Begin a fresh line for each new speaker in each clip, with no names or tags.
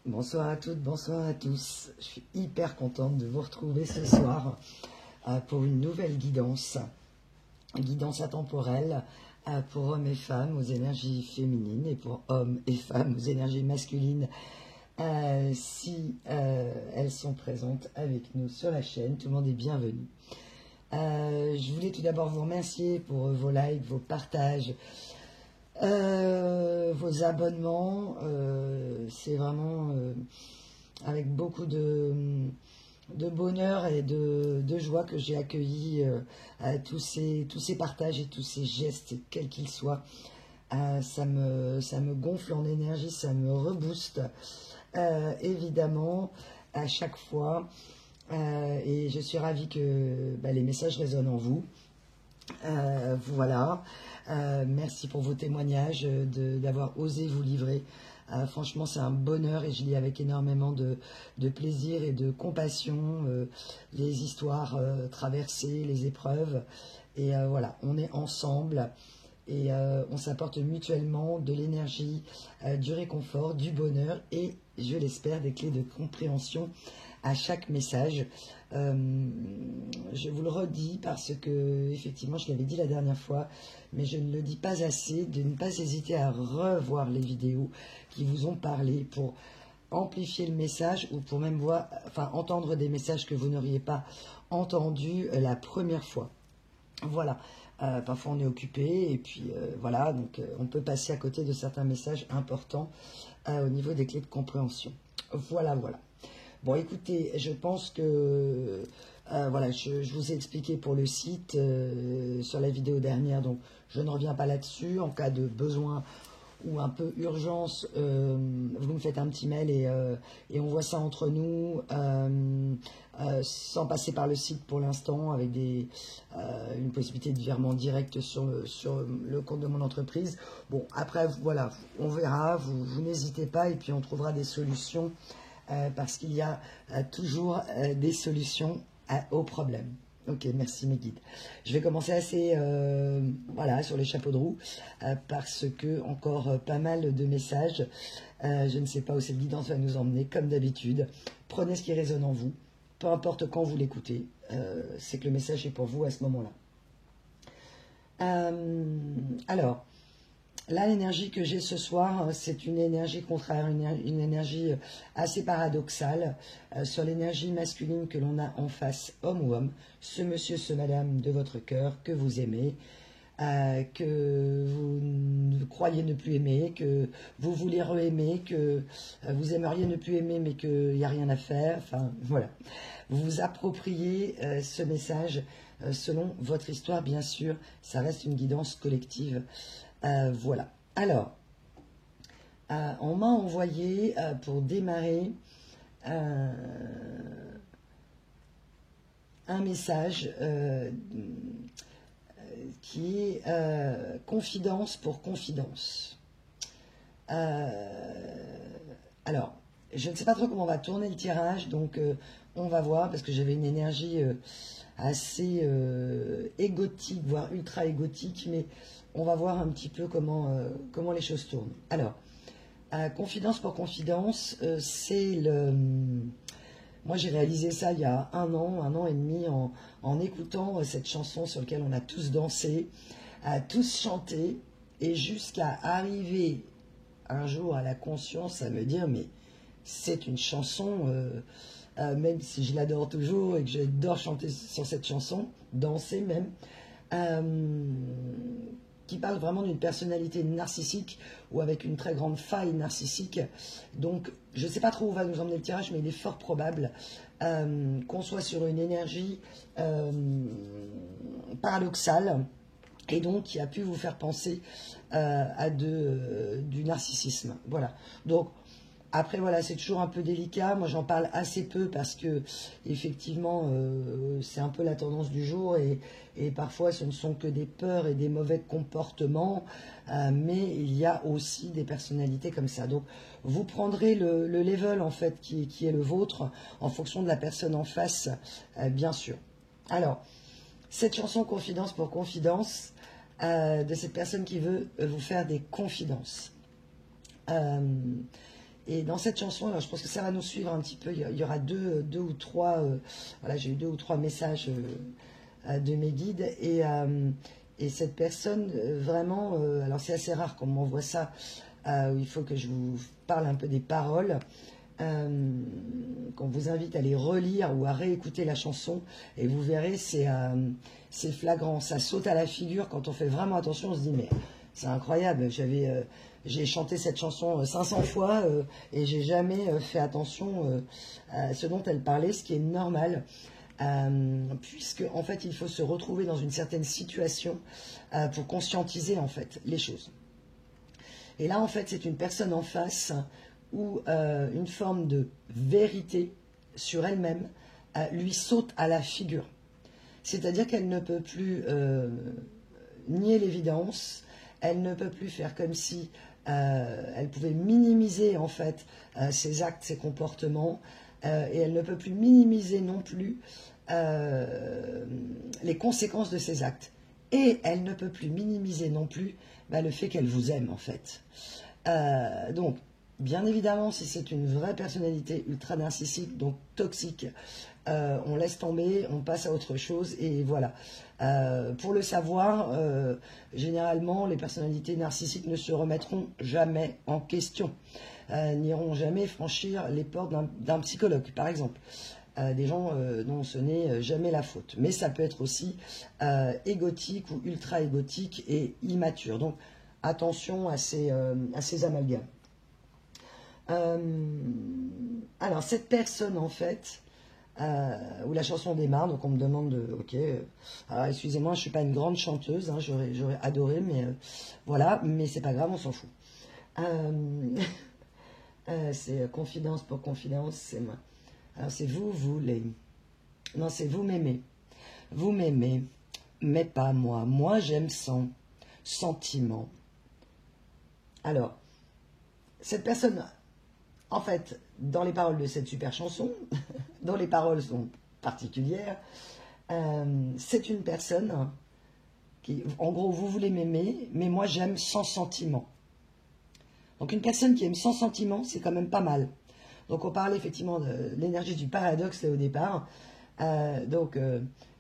Bonsoir à toutes, bonsoir à tous. Je suis hyper contente de vous retrouver ce soir pour une nouvelle guidance atemporelle pour hommes et femmes aux énergies féminines et pour hommes et femmes aux énergies masculines si elles sont présentes avec nous sur la chaîne. Tout le monde est bienvenu. Je voulais tout d'abord vous remercier pour vos likes, vos partages, vos abonnements. C'est vraiment avec beaucoup de bonheur et de joie que j'ai accueilli tous ces partages et tous ces gestes, quels qu'ils soient. Ça me gonfle en énergie, ça me rebooste évidemment à chaque fois. Et je suis ravie que les messages résonnent en vous. Voilà. Merci pour vos témoignages, d'avoir osé vous livrer. Franchement, c'est un bonheur et je lis avec énormément de plaisir et de compassion les histoires traversées, les épreuves. Et voilà, on est ensemble et on s'apporte mutuellement de l'énergie, du réconfort, du bonheur et, je l'espère, des clés de compréhension à chaque message. Je vous le redis parce que, effectivement, je l'avais dit la dernière fois, mais je ne le dis pas assez, de ne pas hésiter à revoir les vidéos qui vous ont parlé pour amplifier le message ou pour même entendre des messages que vous n'auriez pas entendus la première fois. Voilà. Parfois on est occupé et puis voilà, donc on peut passer à côté de certains messages importants au niveau des clés de compréhension. Voilà. Bon, écoutez, je pense que voilà, je vous ai expliqué pour le site sur la vidéo dernière, donc je ne reviens pas là-dessus. En cas de besoin ou un peu urgence, vous me faites un petit mail et on voit ça entre nous, sans passer par le site pour l'instant, avec une possibilité de virement direct sur le compte de mon entreprise. Bon, après, voilà, on verra, vous n'hésitez pas et puis on trouvera des solutions. Parce qu'il y a toujours des solutions aux problèmes. Ok, merci mes guides. Je vais commencer assez sur les chapeaux de roue parce que encore pas mal de messages. Je ne sais pas où cette guidance va nous emmener, comme d'habitude. Prenez ce qui résonne en vous, peu importe quand vous l'écoutez. C'est que le message est pour vous à ce moment-là. Alors, là, l'énergie que j'ai ce soir, c'est une énergie contraire, une énergie assez paradoxale sur l'énergie masculine que l'on a en face, homme ou homme, ce monsieur, ce madame de votre cœur que vous aimez, que vous croyez ne plus aimer, que vous voulez re-aimer, que vous aimeriez ne plus aimer mais qu'il n'y a rien à faire. Enfin, voilà. Vous vous appropriez ce message selon votre histoire, bien sûr. Ça reste une guidance collective. Voilà. Alors, on m'a envoyé pour démarrer un message qui est confidence pour confidence. Alors, je ne sais pas trop comment on va tourner le tirage, donc on va voir, parce que j'avais une énergie assez égotique, voire ultra égotique, mais on va voir un petit peu comment les choses tournent. Alors, confidence pour confidence, c'est le... Moi, j'ai réalisé ça il y a un an et demi, en écoutant cette chanson sur laquelle on a tous dansé, tous chanté, et jusqu'à arriver un jour à la conscience à me dire, mais c'est une chanson, même si je l'adore toujours et que j'adore chanter sur cette chanson, danser même, qui parle vraiment d'une personnalité narcissique ou avec une très grande faille narcissique. Donc, je ne sais pas trop où va nous emmener le tirage, mais il est fort probable qu'on soit sur une énergie paradoxale et donc qui a pu vous faire penser à du narcissisme. Voilà. Donc, après, voilà, c'est toujours un peu délicat. Moi, j'en parle assez peu parce que, effectivement, c'est un peu la tendance du jour et parfois, ce ne sont que des peurs et des mauvais comportements, mais il y a aussi des personnalités comme ça. Donc, vous prendrez le level, en fait, qui est le vôtre en fonction de la personne en face, bien sûr. Alors, cette chanson confidence pour confidence de cette personne qui veut vous faire des confidences. Et dans cette chanson, alors je pense que ça va nous suivre un petit peu, il y aura deux ou trois, voilà, j'ai eu 2 ou 3 messages de mes guides, et cette personne, vraiment, alors c'est assez rare qu'on m'envoie ça, où il faut que je vous parle un peu des paroles, qu'on vous invite à les relire ou à réécouter la chanson, et vous verrez, c'est flagrant, ça saute à la figure quand on fait vraiment attention, on se dit mais c'est incroyable, j'ai chanté cette chanson 500 fois et j'ai jamais fait attention à ce dont elle parlait, ce qui est normal, puisque en fait il faut se retrouver dans une certaine situation pour conscientiser en fait les choses. Et là en fait c'est une personne en face où une forme de vérité sur elle-même lui saute à la figure. C'est-à-dire qu'elle ne peut plus nier l'évidence, elle ne peut plus faire comme si elle pouvait minimiser en fait ses actes, ses comportements, et elle ne peut plus minimiser non plus les conséquences de ses actes. Et elle ne peut plus minimiser non plus le fait qu'elle vous aime en fait. Donc, bien évidemment, si c'est une vraie personnalité ultra narcissique, donc toxique, on laisse tomber, on passe à autre chose, et voilà. Pour le savoir, généralement, les personnalités narcissiques ne se remettront jamais en question, n'iront jamais franchir les portes d'un psychologue, par exemple. Des gens dont ce n'est jamais la faute. Mais ça peut être aussi égotique ou ultra égotique et immature. Donc, attention à ces amalgames. Alors, cette personne, en fait, où la chanson démarre, donc on me demande de... Ok, alors excusez-moi, je ne suis pas une grande chanteuse, hein, j'aurais adoré, mais voilà, mais c'est pas grave, on s'en fout. C'est confidence pour confidence, c'est moi. Alors c'est vous voulez. Non, c'est vous m'aimez. Vous m'aimez, mais pas moi. Moi, j'aime sans sentiment. Alors, cette personne, en fait, dans les paroles de cette super chanson, dont les paroles sont particulières, c'est une personne qui, en gros, vous voulez m'aimer, mais moi, j'aime sans sentiment. Donc, une personne qui aime sans sentiment, c'est quand même pas mal. Donc, on parlait effectivement de l'énergie du paradoxe là, au départ.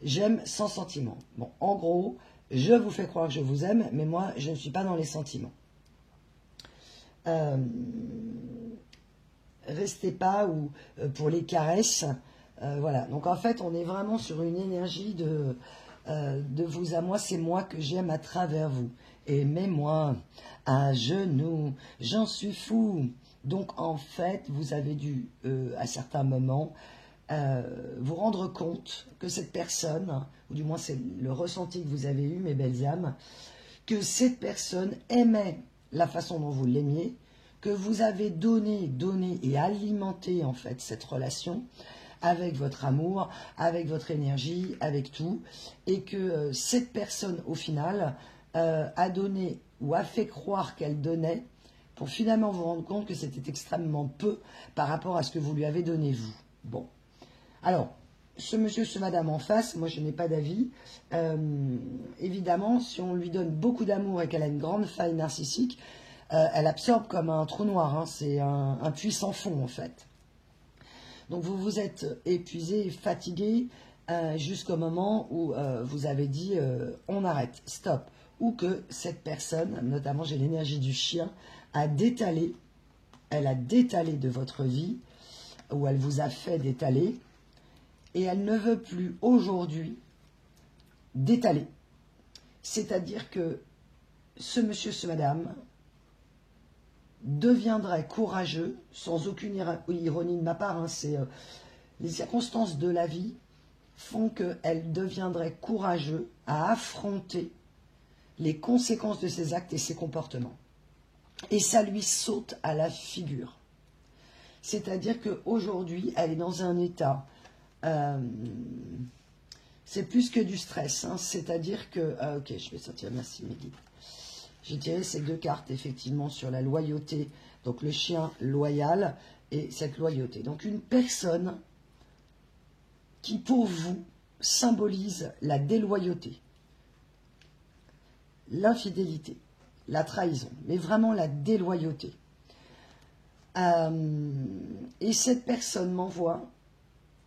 J'aime sans sentiment. Bon, en gros, je vous fais croire que je vous aime, mais moi, je ne suis pas dans les sentiments. Restez pas ou pour les caresses. Voilà. Donc, en fait, on est vraiment sur une énergie de vous à moi. C'est moi que j'aime à travers vous. Aimez-moi à genoux. J'en suis fou. Donc, en fait, vous avez dû, à certains moments, vous rendre compte que cette personne, ou du moins c'est le ressenti que vous avez eu, mes belles âmes, que cette personne aimait la façon dont vous l'aimiez, que vous avez donné et alimenté, en fait, cette relation avec votre amour, avec votre énergie, avec tout, et que cette personne, au final, a donné ou a fait croire qu'elle donnait, pour finalement vous rendre compte que c'était extrêmement peu par rapport à ce que vous lui avez donné vous. Bon. Alors, ce monsieur, ce madame en face, moi je n'ai pas d'avis. Évidemment, si on lui donne beaucoup d'amour et qu'elle a une grande faille narcissique, elle absorbe comme un trou noir. Hein, c'est un puits sans fond en fait. Donc vous vous êtes épuisé, fatigué, jusqu'au moment où vous avez dit on arrête, stop. Ou que cette personne, notamment j'ai l'énergie du chien, elle a détalé de votre vie, ou elle vous a fait détaler, et elle ne veut plus aujourd'hui détaler. C'est-à-dire que ce monsieur, ce madame, deviendrait courageux, sans aucune ironie de ma part, hein, c'est les circonstances de la vie font qu'elle deviendrait courageux à affronter les conséquences de ses actes et ses comportements. Et ça lui saute à la figure. C'est-à-dire qu'aujourd'hui, elle est dans un état... c'est plus que du stress. Hein, c'est-à-dire que... ok, je vais sortir, merci Mehdi. J'ai tiré ces 2 cartes, effectivement, sur la loyauté. Donc le chien loyal et cette loyauté. Donc une personne qui, pour vous, symbolise la déloyauté, l'infidélité, la trahison, mais vraiment la déloyauté. Et cette personne m'envoie,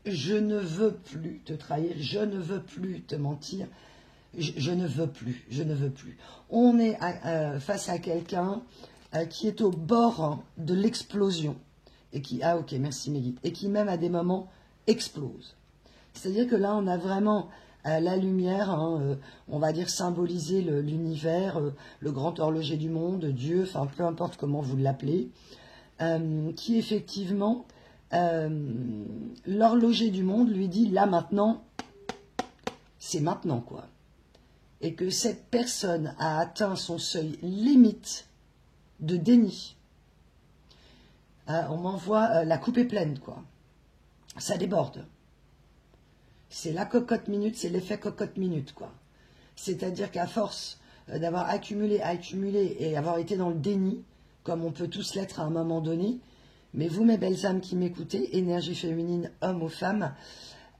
je ne veux plus te trahir, je ne veux plus te mentir, je ne veux plus, je ne veux plus. On est face à quelqu'un qui est au bord de l'explosion, et qui, ah ok, merci Mégui, et qui même à des moments explose. C'est-à-dire que là, on a vraiment la lumière, hein, on va dire symboliser l'univers, le grand horloger du monde, Dieu, enfin peu importe comment vous l'appelez, qui effectivement, l'horloger du monde lui dit, là maintenant, c'est maintenant quoi. Et que cette personne a atteint son seuil limite de déni. On m'envoie, la coupe est pleine quoi. Ça déborde. C'est la cocotte minute, c'est l'effet cocotte minute, quoi. C'est-à-dire qu'à force d'avoir accumulé et avoir été dans le déni, comme on peut tous l'être à un moment donné, mais vous, mes belles âmes qui m'écoutez, énergie féminine, homme ou femme,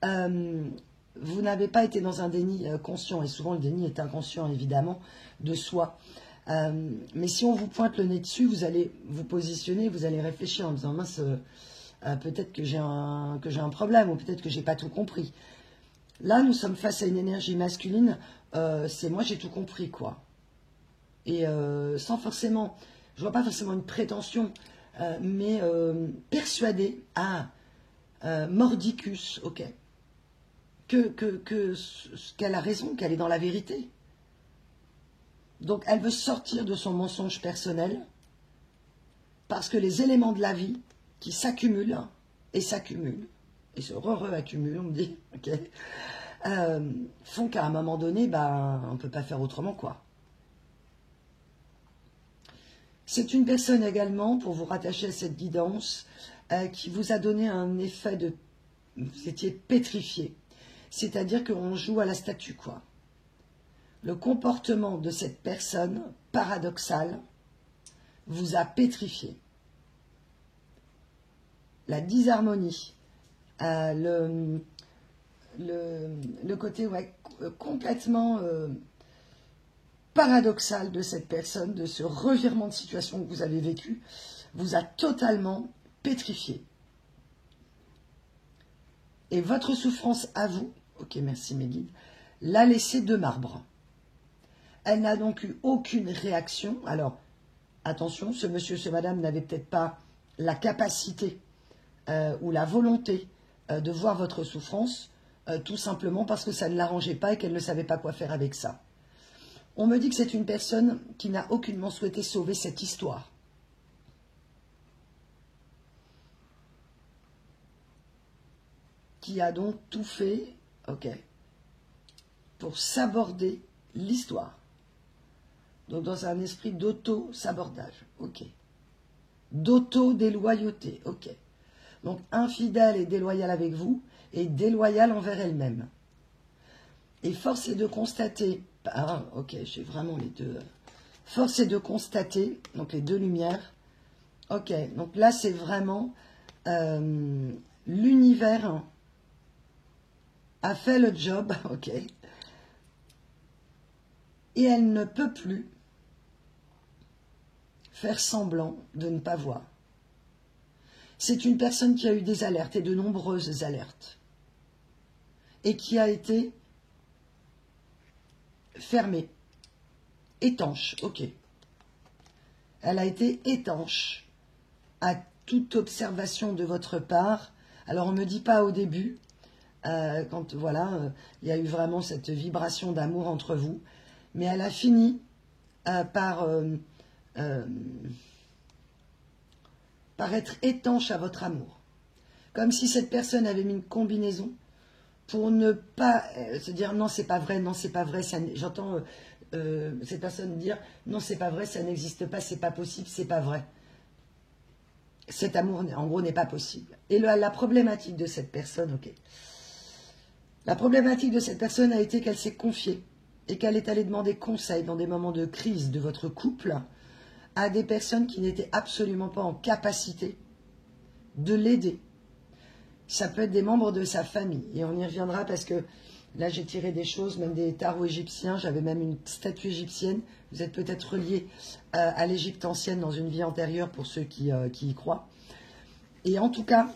vous n'avez pas été dans un déni conscient, et souvent le déni est inconscient, évidemment, de soi. Mais si on vous pointe le nez dessus, vous allez vous positionner, vous allez réfléchir en disant, mince, peut-être que j'ai un problème, ou peut-être que j'ai pas tout compris. Là, nous sommes face à une énergie masculine, c'est moi j'ai tout compris, quoi. Et sans forcément, je vois pas forcément une prétention, mais persuadé, mordicus, ok, qu'elle a raison, qu'elle est dans la vérité. Donc elle veut sortir de son mensonge personnel, parce que les éléments de la vie qui s'accumulent, et s'accumulent, et se accumulent, on me dit, ok, font qu'à un moment donné, on ne peut pas faire autrement, quoi. C'est une personne également, pour vous rattacher à cette guidance, qui vous a donné un effet de... Vous étiez pétrifié. C'est-à-dire qu'on joue à la statue, quoi. Le comportement de cette personne, paradoxal, vous a pétrifié. La disharmonie, le côté complètement paradoxal de cette personne, de ce revirement de situation que vous avez vécu, vous a totalement pétrifié. Et votre souffrance à vous, ok merci mes guides, l'a laissé de marbre. Elle n'a donc eu aucune réaction. Alors, attention, ce monsieur, ce madame n'avait peut-être pas la capacité ou la volonté de voir votre souffrance, tout simplement parce que ça ne l'arrangeait pas et qu'elle ne savait pas quoi faire avec ça. On me dit que c'est une personne qui n'a aucunement souhaité sauver cette histoire. Qui a donc tout fait, ok, pour saborder l'histoire. Donc dans un esprit d'auto-sabordage, ok. D'auto-déloyauté, ok. Donc infidèle et déloyale avec vous, et déloyale envers elle-même. Et force est de constater, ok, j'ai vraiment les deux. Force est de constater, donc les deux lumières, ok, donc là c'est vraiment l'univers a fait le job, ok, et elle ne peut plus faire semblant de ne pas voir. C'est une personne qui a eu des alertes, et de nombreuses alertes, et qui a été fermée, étanche, ok. Elle a été étanche à toute observation de votre part. Alors on ne me dit pas au début, quand voilà, il y a eu vraiment cette vibration d'amour entre vous, mais elle a fini par être étanche à votre amour. Comme si cette personne avait mis une combinaison pour ne pas se dire non, c'est pas vrai, non, c'est pas vrai. J'entends cette personne dire non, c'est pas vrai, ça n'existe pas, c'est pas possible, c'est pas vrai. Cet amour, en gros, n'est pas possible. Et la problématique de cette personne, ok. La problématique de cette personne a été qu'elle s'est confiée et qu'elle est allée demander conseil dans des moments de crise de votre couple à des personnes qui n'étaient absolument pas en capacité de l'aider. Ça peut être des membres de sa famille. Et on y reviendra parce que là, j'ai tiré des choses, même des tarots égyptiens. J'avais même une statue égyptienne. Vous êtes peut-être reliés à l'Égypte ancienne dans une vie antérieure pour ceux qui y croient. Et en tout cas,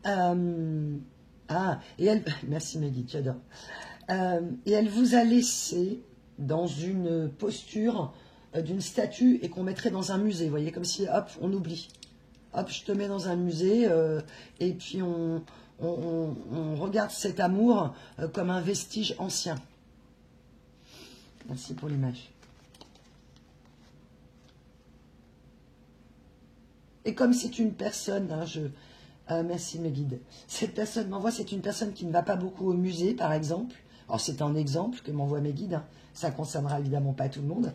et elle, merci Maggie, j'adore. Et elle vous a laissé dans une posture d'une statue et qu'on mettrait dans un musée, vous voyez, comme si, hop, on oublie. Hop, je te mets dans un musée et puis on regarde cet amour comme un vestige ancien. Merci pour l'image. Et comme c'est une personne, hein, merci mes guides, cette personne m'envoie, c'est une personne qui ne va pas beaucoup au musée, par exemple. Alors c'est un exemple que m'envoient mes guides, hein. Ça ne concernera évidemment pas tout le monde.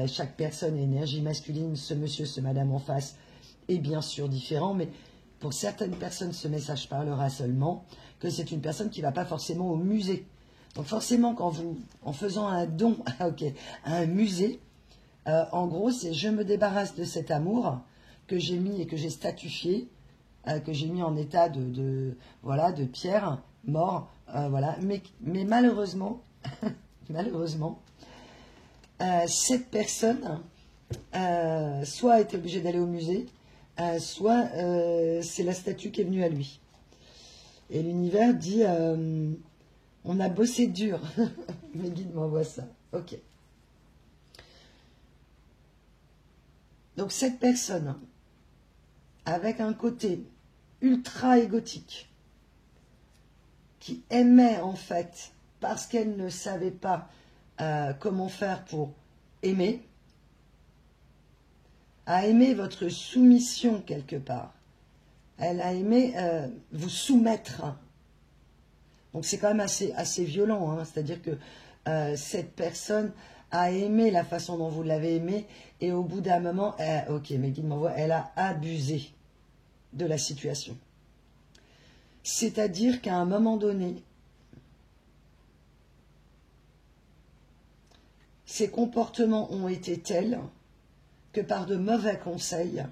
Chaque personne a énergie masculine, ce monsieur, ce madame en face est bien sûr différent, mais pour certaines personnes, ce message parlera seulement que c'est une personne qui ne va pas forcément au musée. Donc forcément, en faisant un don à un musée, en gros, c'est je me débarrasse de cet amour que j'ai mis et que j'ai statifié, que j'ai mis en état voilà, de pierre mort, voilà. Mais malheureusement, malheureusement, cette personne soit a été obligée d'aller au musée, soit c'est la statue qui est venue à lui. Et l'univers dit on a bossé dur. Mes guides m'envoient ça. Ok. Donc cette personne, avec un côté ultra égotique, qui aimait en fait, parce qu'elle ne savait pas comment faire pour aimer, a aimé votre soumission quelque part. Elle a aimé vous soumettre. Donc c'est quand même assez violent, hein. C'est-à-dire que cette personne a aimé la façon dont vous l'avez aimé, et au bout d'un moment, ok, mes guides m'envoient, elle a abusé de la situation. C'est-à-dire qu'à un moment donné, ses comportements ont été tels que par de mauvais conseils,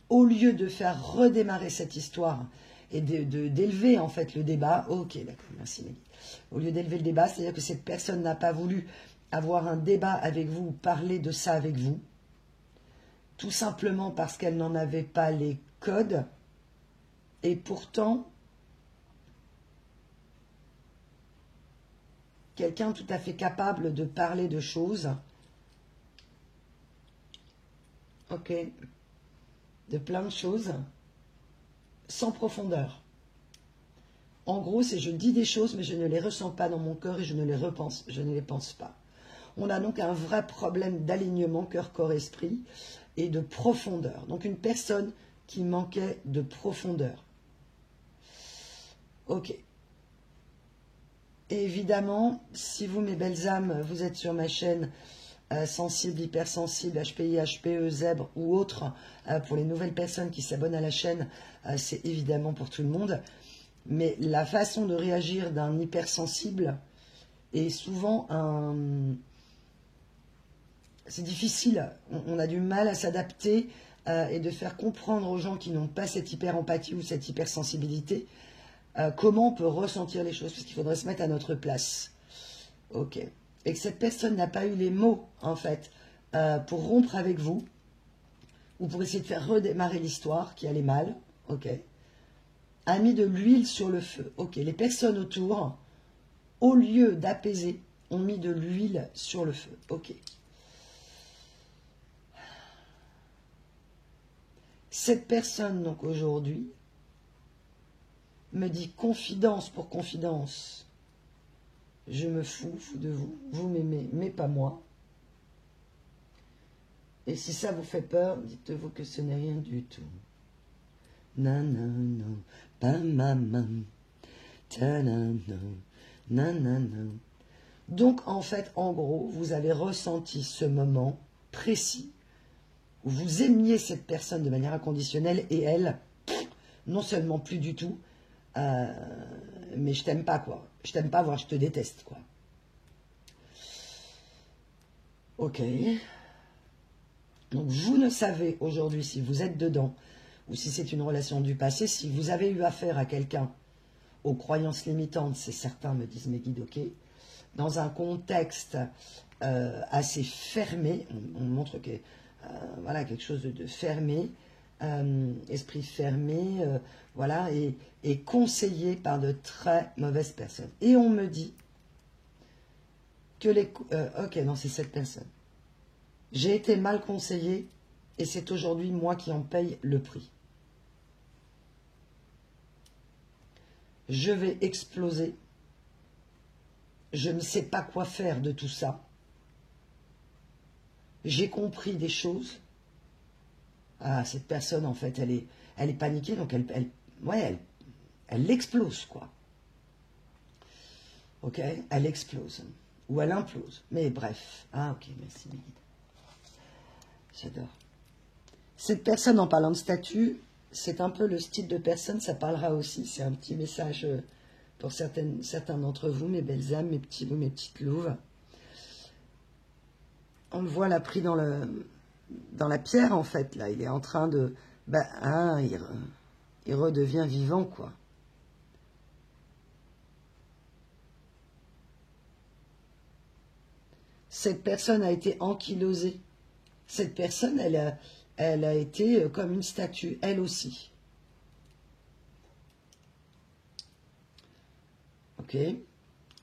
au lieu de faire redémarrer cette histoire et d'élever en fait le débat, ok, d'accord, merci Maggie. Au lieu d'élever le débat, c'est-à-dire que cette personne n'a pas voulu avoir un débat avec vous ou parler de ça avec vous, tout simplement parce qu'elle n'en avait pas les codes, et pourtant, quelqu'un tout à fait capable de parler de choses, ok, de plein de choses, sans profondeur. En gros, c'est je dis des choses, mais je ne les ressens pas dans mon cœur et je ne les pense pas. On a donc un vrai problème d'alignement cœur, corps, esprit et de profondeur. Donc une personne qui manquait de profondeur. Ok. Et évidemment, si vous, mes belles âmes, vous êtes sur ma chaîne sensible, hypersensible, HPI, HPE, zèbre ou autre, pour les nouvelles personnes qui s'abonnent à la chaîne, c'est évidemment pour tout le monde. Mais la façon de réagir d'un hypersensible est souvent c'est difficile. On a du mal à s'adapter et de faire comprendre aux gens qui n'ont pas cette hyper-empathie ou cette hypersensibilité comment on peut ressentir les choses, parce qu'il faudrait se mettre à notre place. Ok. Et que cette personne n'a pas eu les mots, en fait, pour rompre avec vous, ou pour essayer de faire redémarrer l'histoire qui allait mal. Ok. A mis de l'huile sur le feu. Ok. Les personnes autour, au lieu d'apaiser, ont mis de l'huile sur le feu. Ok. Cette personne, donc aujourd'hui, me dit confidence pour confidence. Je me fous de vous. Vous m'aimez, mais pas moi. Et si ça vous fait peur, dites-vous que ce n'est rien du tout. Nanana, pas maman. Tanana, nanana. Donc, en fait, en gros, vous avez ressenti ce moment précis où vous aimiez cette personne de manière inconditionnelle et elle, non seulement plus du tout, mais je t'aime pas, quoi. Je t'aime pas, voire je te déteste, quoi. Ok. Donc, vous ne savez aujourd'hui si vous êtes dedans ou si c'est une relation du passé. Si vous avez eu affaire à quelqu'un aux croyances limitantes, c'est certain, me disent mes guides, ok. Dans un contexte assez fermé, on montre que voilà, quelque chose de fermé, esprit fermé, voilà, et conseillé par de très mauvaises personnes. Et on me dit que les... ok, non, c'est cette personne. J'ai été mal conseillé et c'est aujourd'hui moi qui en paye le prix. Je vais exploser. Je ne sais pas quoi faire de tout ça. J'ai compris des choses. Ah, cette personne, en fait, elle est paniquée, donc elle explose, quoi. Ok, elle explose. Ou elle implose. Mais bref. Ah, ok, merci, Mégide. J'adore. Cette personne, en parlant de statut, c'est un peu le style de personne, ça parlera aussi. C'est un petit message pour certains d'entre vous, mes belles âmes, mes petits loups, mes petites louves. On le voit là pris dans la pierre, en fait. Là, il est en train de... il redevient vivant, quoi. Cette personne a été ankylosée. Cette personne, elle a été comme une statue, elle aussi. Ok.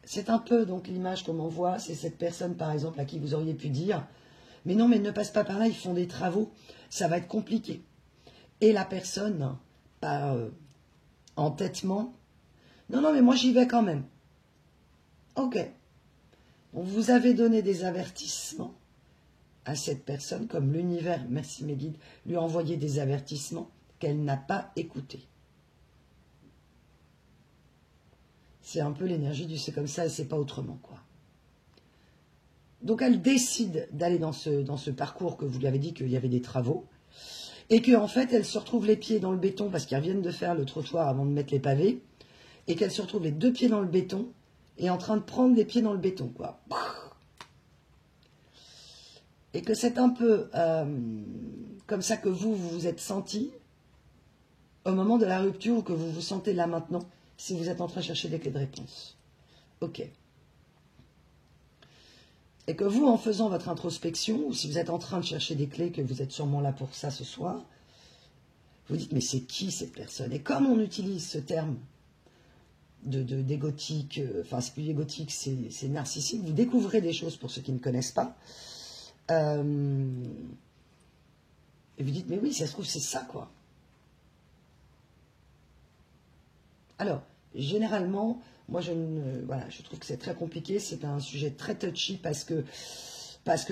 C'est un peu, donc, l'image qu'on m'envoie. C'est cette personne, par exemple, à qui vous auriez pu dire « Mais non, mais ne passe pas par là, ils font des travaux. Ça va être compliqué. » Et la personne, par entêtement, « Non, non, mais moi, j'y vais quand même. » Ok. Donc, vous avez donné des avertissements à cette personne, comme l'univers, merci mes guides, lui a envoyé des avertissements qu'elle n'a pas écoutés. C'est un peu l'énergie du c'est comme ça et c'est pas autrement, quoi. Donc elle décide d'aller dans ce parcours que vous lui avez dit qu'il y avait des travaux, et qu'en fait elle se retrouve les pieds dans le béton parce qu'ils reviennent de faire le trottoir avant de mettre les pavés, et qu'elle se retrouve les deux pieds dans le béton, et en train de prendre des pieds dans le béton, quoi. Et que c'est un peu comme ça que vous vous êtes senti au moment de la rupture, ou que vous vous sentez là maintenant, si vous êtes en train de chercher des clés de réponse. Ok. Et que vous, en faisant votre introspection, ou si vous êtes en train de chercher des clés, que vous êtes sûrement là pour ça ce soir, vous dites, mais c'est qui cette personne? Et comme on utilise ce terme d'égotique, enfin c'est plus égotique, c'est narcissique, vous découvrez des choses pour ceux qui ne connaissent pas. Et vous dites, mais oui, ça se trouve, c'est ça, quoi. Alors, généralement, moi, je trouve que c'est très compliqué. C'est un sujet très touchy parce que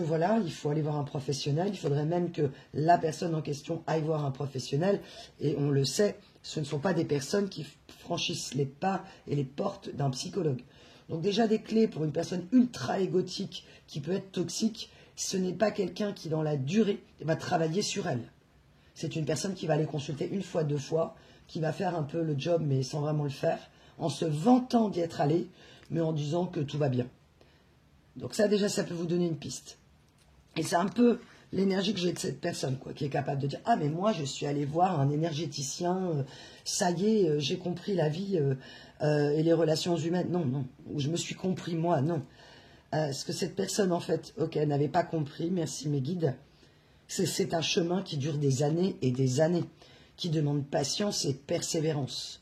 voilà, il faut aller voir un professionnel. Il faudrait même que la personne en question aille voir un professionnel. Et on le sait, ce ne sont pas des personnes qui franchissent les pas et les portes d'un psychologue. Donc déjà, des clés pour une personne ultra égotique qui peut être toxique, ce n'est pas quelqu'un qui, dans la durée, va travailler sur elle. C'est une personne qui va aller consulter une fois, deux fois, qui va faire un peu le job, mais sans vraiment le faire, en se vantant d'y être allé, mais en disant que tout va bien. Donc ça, déjà, ça peut vous donner une piste. Et c'est un peu l'énergie que j'ai de cette personne, quoi, qui est capable de dire « Ah, mais moi, je suis allé voir un énergéticien, ça y est, j'ai compris la vie et les relations humaines. » Non, non. Ou je me suis compris, moi, non. Ce que cette personne, en fait, ok, elle n'avait pas compris, merci mes guides, c'est un chemin qui dure des années et des années, qui demande patience et persévérance,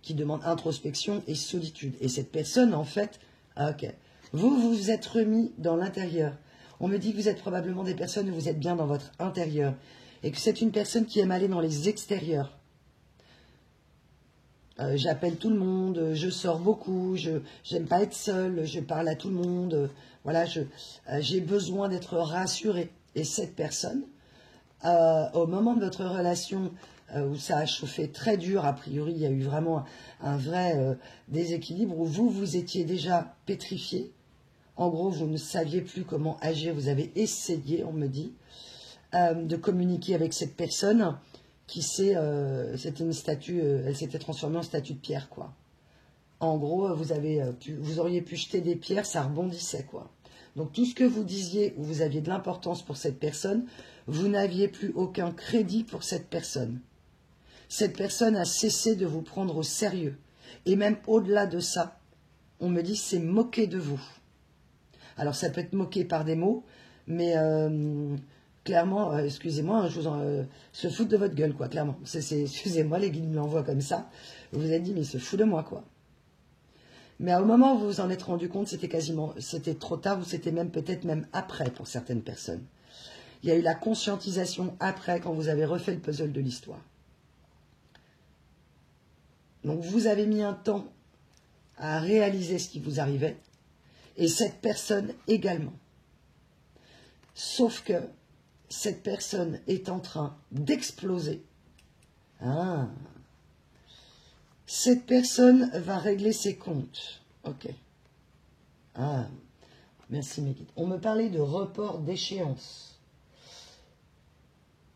qui demande introspection et solitude. Et cette personne, en fait, ok, vous vous êtes remis dans l'intérieur. On me dit que vous êtes probablement des personnes où vous êtes bien dans votre intérieur, et que c'est une personne qui aime aller dans les extérieurs. J'appelle tout le monde, je sors beaucoup, j'aime pas être seule, je parle à tout le monde, voilà, j'ai besoin d'être rassurée. Et cette personne, au moment de votre relation où ça a chauffé très dur, a priori il y a eu vraiment un vrai déséquilibre, où vous étiez déjà pétrifié, en gros vous ne saviez plus comment agir, vous avez essayé, on me dit, de communiquer avec cette personne qui c'était une statue, elle s'était transformée en statue de pierre, quoi. En gros, vous auriez pu jeter des pierres, ça rebondissait, quoi. Donc tout ce que vous disiez, où vous aviez de l'importance pour cette personne, vous n'aviez plus aucun crédit pour cette personne. Cette personne a cessé de vous prendre au sérieux. Et même au-delà de ça, on me dit c'est moquer de vous. Alors ça peut être moqué par des mots, mais clairement, excusez-moi, hein, se foutent de votre gueule, quoi, clairement. Excusez-moi, les guides me l'envoient comme ça. Vous vous êtes dit, mais il se fout de moi, quoi. Mais au moment où vous vous en êtes rendu compte, c'était trop tard, ou c'était même peut-être même après pour certaines personnes. Il y a eu la conscientisation après, quand vous avez refait le puzzle de l'histoire. Donc vous avez mis un temps à réaliser ce qui vous arrivait, et cette personne également. Sauf que cette personne est en train d'exploser. Ah. Cette personne va régler ses comptes. Ok. Ah. Merci mes guides. On me parlait de report d'échéance.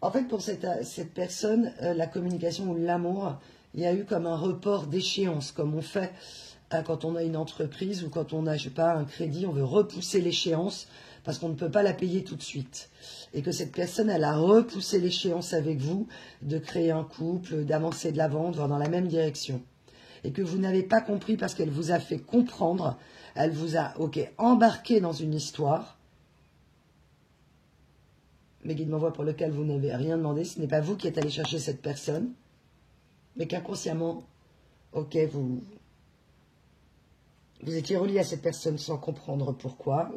En fait, pour cette personne, la communication ou l'amour, il y a eu comme un report d'échéance, comme on fait quand on a une entreprise ou quand on a, je sais pas, un crédit, on veut repousser l'échéance parce qu'on ne peut pas la payer tout de suite. Et que cette personne, elle a repoussé l'échéance avec vous, de créer un couple, d'avancer de l'avant, dans la même direction. Et que vous n'avez pas compris parce qu'elle vous a fait comprendre, elle vous a, embarqué dans une histoire. Mes guides m'envoient pour lequel vous n'avez rien demandé, ce n'est pas vous qui êtes allé chercher cette personne, mais qu'inconsciemment, vous étiez relié à cette personne sans comprendre pourquoi,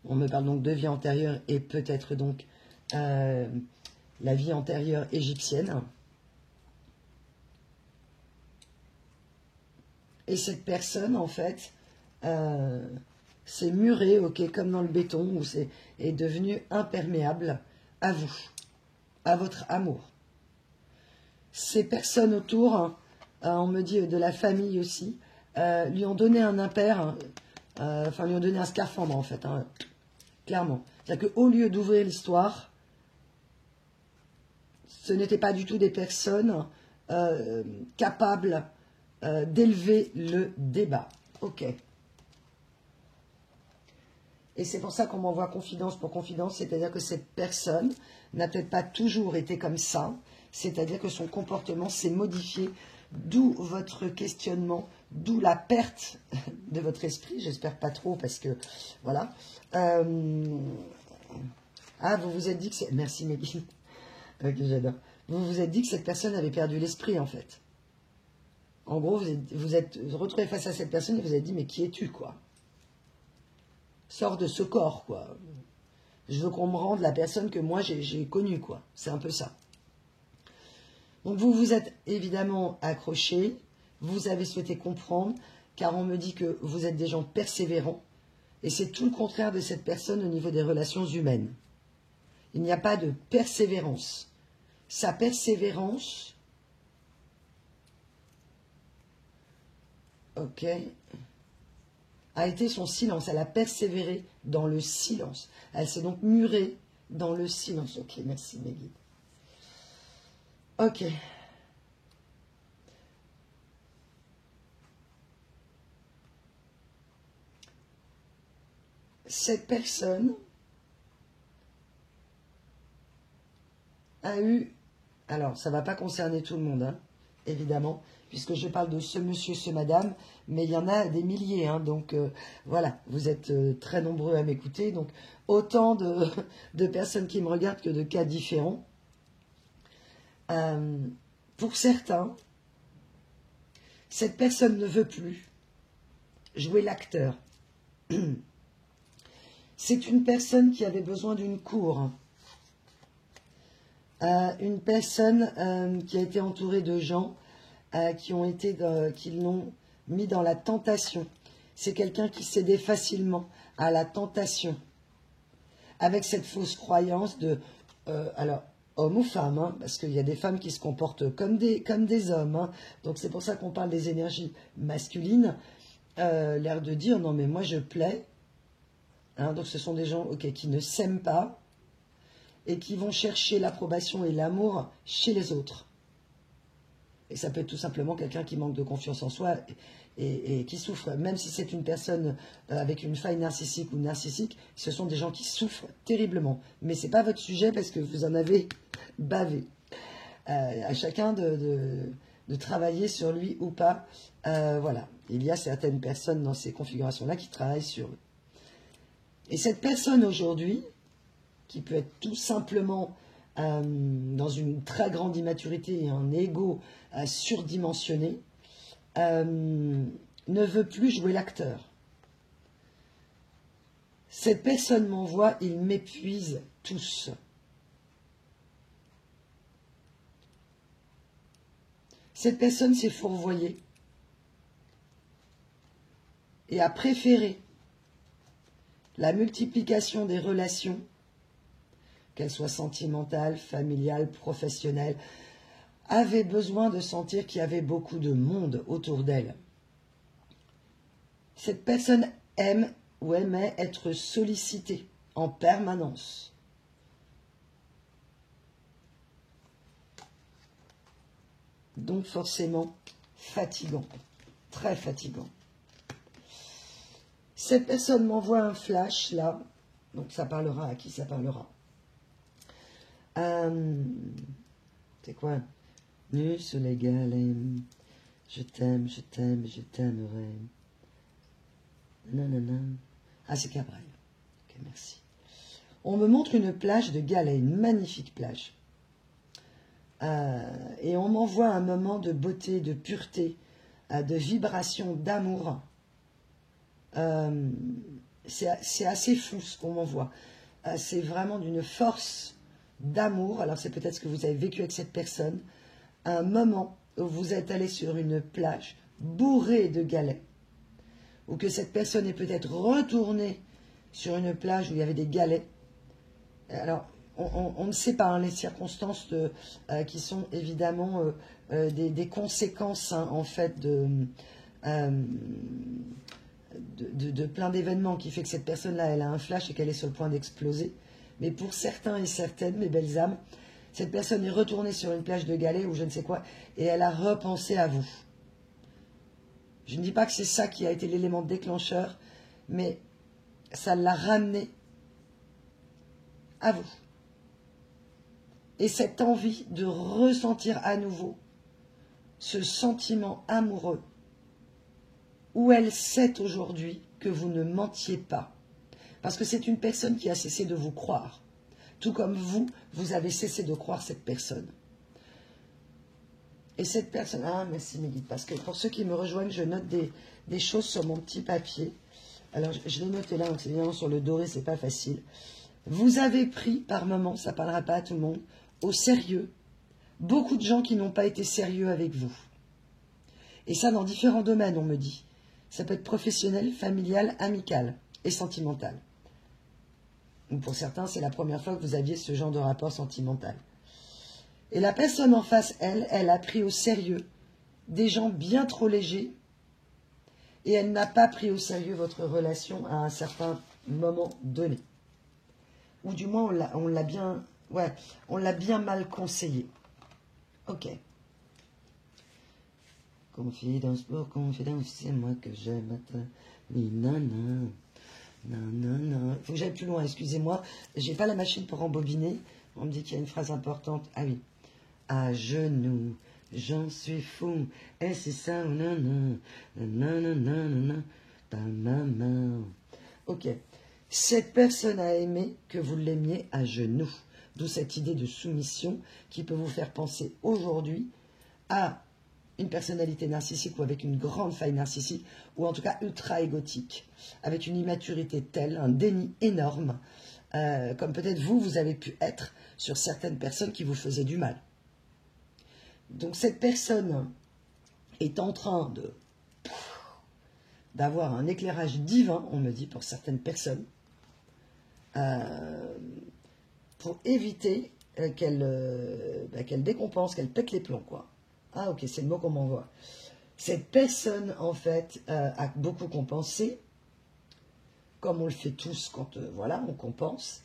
On me parle donc de vie antérieure et peut-être donc la vie antérieure égyptienne. Et cette personne, en fait, s'est murée, comme dans le béton, ou est devenue imperméable à vous, à votre amour. Ces personnes autour, on me dit de la famille aussi, lui ont donné un impair, lui ont donné un scaphandre, en fait, clairement. C'est-à-dire qu'au lieu d'ouvrir l'histoire, ce n'étaient pas du tout des personnes capables d'élever le débat. Et c'est pour ça qu'on m'envoie confidence pour confidence, c'est-à-dire que cette personne n'a peut-être pas toujours été comme ça, c'est-à-dire que son comportement s'est modifié, d'où votre questionnement, d'où la perte de votre esprit, j'espère pas trop, parce que, voilà. Vous vous êtes dit que c'est... Merci Mégane. J'adore. Vous vous êtes dit que cette personne avait perdu l'esprit, en fait. En gros, vous êtes retrouvé face à cette personne et vous avez dit, mais qui es-tu, quoi? Sors de ce corps, quoi. Je veux qu'on me rende la personne que moi j'ai connue, quoi. C'est un peu ça. Donc vous vous êtes évidemment accroché, vous avez souhaité comprendre, car on me dit que vous êtes des gens persévérants, et c'est tout le contraire de cette personne au niveau des relations humaines. Il n'y a pas de persévérance. Sa persévérance, a été son silence. Elle a persévéré dans le silence. Elle s'est donc murée dans le silence. Merci mes guides. Cette personne a eu... Alors, ça ne va pas concerner tout le monde, évidemment, puisque je parle de ce monsieur, ce madame, mais il y en a des milliers, donc voilà, vous êtes très nombreux à m'écouter, donc autant de personnes qui me regardent que de cas différents. Pour certains, cette personne ne veut plus jouer l'acteur. C'est une personne qui avait besoin d'une cour, une personne qui a été entourée de gens qui l'ont mis dans la tentation. C'est quelqu'un qui cédait facilement à la tentation, avec cette fausse croyance de, alors, homme ou femme, parce qu'il y a des femmes qui se comportent comme des hommes, donc c'est pour ça qu'on parle des énergies masculines, l'air de dire, non mais moi je plais, donc ce sont des gens qui ne s'aiment pas, et qui vont chercher l'approbation et l'amour chez les autres. Et ça peut être tout simplement quelqu'un qui manque de confiance en soi et qui souffre. Même si c'est une personne avec une faille narcissique ou narcissique, ce sont des gens qui souffrent terriblement. Mais ce n'est pas votre sujet parce que vous en avez bavé. À chacun de travailler sur lui ou pas. Voilà. Il y a certaines personnes dans ces configurations-là qui travaillent sur eux. Et cette personne aujourd'hui qui peut être tout simplement dans une très grande immaturité et un ego surdimensionné, ne veut plus jouer l'acteur. Cette personne m'envoie, ils m'épuisent tous. Cette personne s'est fourvoyée et a préféré la multiplication des relations, qu'elles soient sentimentales, familiales, professionnelles, avait besoin de sentir qu'il y avait beaucoup de monde autour d'elle. Cette personne aime ou aimait être sollicitée en permanence. Donc forcément fatigant, très fatigant. Cette personne m'envoie un flash là, donc ça parlera à qui ça parlera. C'est quoi? Nu sous les galets, je t'aime, je t'aime, je t'aimerai. Nanana. Ah, c'est Cabrel. Ok, merci. On me montre une plage de galets, une magnifique plage. Et on m'envoie un moment de beauté, de pureté, de vibration, d'amour. C'est assez fou ce qu'on m'envoie. C'est vraiment d'une force d'amour. Alors c'est peut-être ce que vous avez vécu avec cette personne. Un moment où vous êtes allé sur une plage bourrée de galets. Ou que cette personne est peut-être retournée sur une plage où il y avait des galets. Alors, on ne sait pas hein, les circonstances qui sont évidemment des conséquences hein, en fait de plein d'événements qui fait que cette personne-là, elle a un flash et qu'elle est sur le point d'exploser. Mais pour certains et certaines, mes belles âmes, cette personne est retournée sur une plage de galets ou je ne sais quoi et elle a repensé à vous. Je ne dis pas que c'est ça qui a été l'élément déclencheur, mais ça l'a ramené à vous. Et cette envie de ressentir à nouveau ce sentiment amoureux où elle sait aujourd'hui que vous ne mentiez pas. Parce que c'est une personne qui a cessé de vous croire. Tout comme vous, vous avez cessé de croire cette personne. Et cette personne... Ah, merci mes guides. Parce que pour ceux qui me rejoignent, je note des choses sur mon petit papier. Alors, je l'ai noté là, donc c'est évidemment sur le doré, c'est pas facile. Vous avez pris, par moment, ça parlera pas à tout le monde, au sérieux, beaucoup de gens qui n'ont pas été sérieux avec vous. Et ça, dans différents domaines, on me dit. Ça peut être professionnel, familial, amical et sentimental. Donc pour certains, c'est la première fois que vous aviez ce genre de rapport sentimental. Et la personne en face, elle a pris au sérieux des gens bien trop légers et elle n'a pas pris au sérieux votre relation à un certain moment donné. Ou du moins, on l'a bien mal conseillé. Ok. Confidence pour confidence, c'est moi que j'aime. Nanana. Non. Faut que j'aille plus loin, excusez-moi. J'ai pas la machine pour rembobiner. On me dit qu'il y a une phrase importante. Ah oui. À genoux, j'en suis fou. Et c'est ça, non. Ta maman. Ok. Cette personne a aimé que vous l'aimiez à genoux. D'où cette idée de soumission qui peut vous faire penser aujourd'hui à une personnalité narcissique ou avec une grande faille narcissique, ou en tout cas ultra égotique, avec une immaturité telle, un déni énorme, comme peut-être vous avez pu être sur certaines personnes qui vous faisaient du mal. Donc cette personne est en train d'avoir un éclairage divin, on me dit, pour certaines personnes, pour éviter qu'elle décompense, qu'elle pète les plombs, quoi. Ah ok, c'est le mot qu'on m'envoie. Cette personne, en fait, a beaucoup compensé, comme on le fait tous quand, voilà, on compense,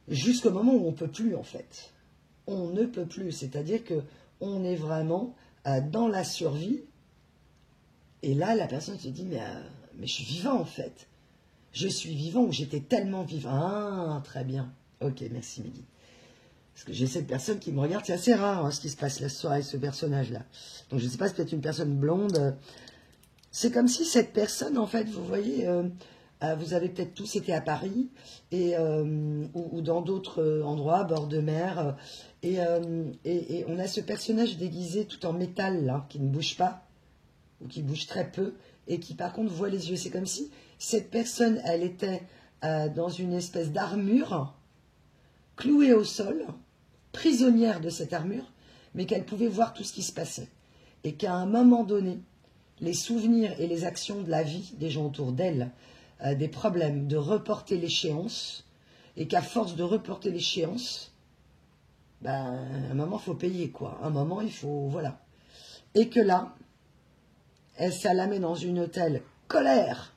jusqu'au moment où on ne peut plus, en fait. On ne peut plus, c'est-à-dire qu'on est vraiment dans la survie, et là, la personne se dit, mais je suis vivant, en fait. Je suis vivant, ou j'étais tellement vivant. Ah, très bien. Ok, merci, Mehdi. Parce que j'ai cette personne qui me regarde, c'est assez rare hein, ce qui se passe la soirée avec ce personnage-là. Donc je ne sais pas, c'est peut-être une personne blonde. C'est comme si cette personne, en fait, vous voyez, Vous avez peut-être tous été à Paris et, ou dans d'autres endroits, bord de mer. Et on a ce personnage déguisé tout en métal, là, qui ne bouge pas, ou qui bouge très peu, et qui par contre voit les yeux. C'est comme si cette personne, elle était dans une espèce d'armure, clouée au sol, prisonnière de cette armure, mais qu'elle pouvait voir tout ce qui se passait. Et qu'à un moment donné, les souvenirs et les actions de la vie des gens autour d'elle, des problèmes de reporter l'échéance, et qu'à force de reporter l'échéance, ben, à un moment, il faut payer, quoi. À un moment, il faut... Voilà. Et que là, ça la met dans une telle colère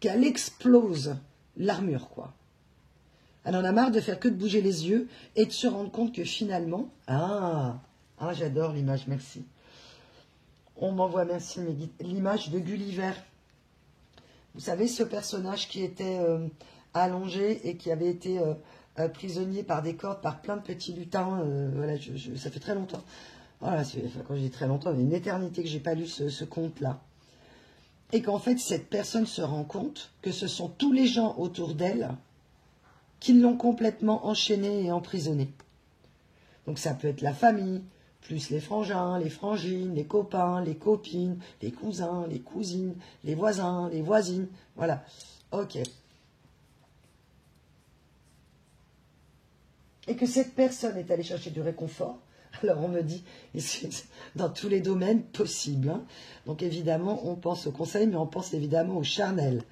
qu'elle explose l'armure, quoi. Elle en a marre de faire que de bouger les yeux et de se rendre compte que finalement... j'adore l'image, merci. On m'envoie, merci, l'image de Gulliver. Vous savez, ce personnage qui était allongé et qui avait été prisonnier par des cordes, par plein de petits lutins. Voilà, ça fait très longtemps. Voilà, enfin, quand je dis très longtemps, il y a une éternité que j'ai pas lu ce conte-là. Et qu'en fait, cette personne se rend compte que ce sont tous les gens autour d'elle qui l'ont complètement enchaînée et emprisonnée. Donc ça peut être la famille, plus les frangins, les frangines, les copains, les copines, les cousins, les cousines, les voisins, les voisines. Voilà. Ok. Et que cette personne est allée chercher du réconfort. Alors on me dit, dans tous les domaines possibles. Hein. Donc évidemment, on pense au conseil, mais on pense évidemment au charnel.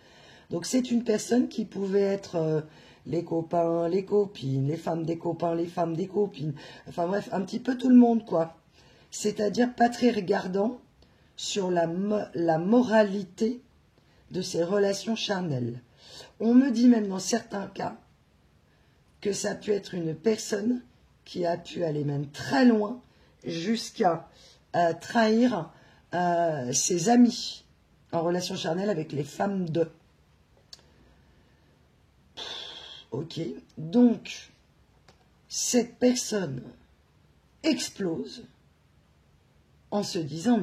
Donc c'est une personne qui pouvait être... les copains, les copines, les femmes des copains, les femmes des copines. Enfin bref, un petit peu tout le monde, quoi. C'est-à-dire pas très regardant sur la moralité de ces relations charnelles. On me dit même dans certains cas que ça peut être une personne qui a pu aller même très loin jusqu'à trahir ses amis en relation charnelle avec les femmes de... Ok, donc cette personne explose en se disant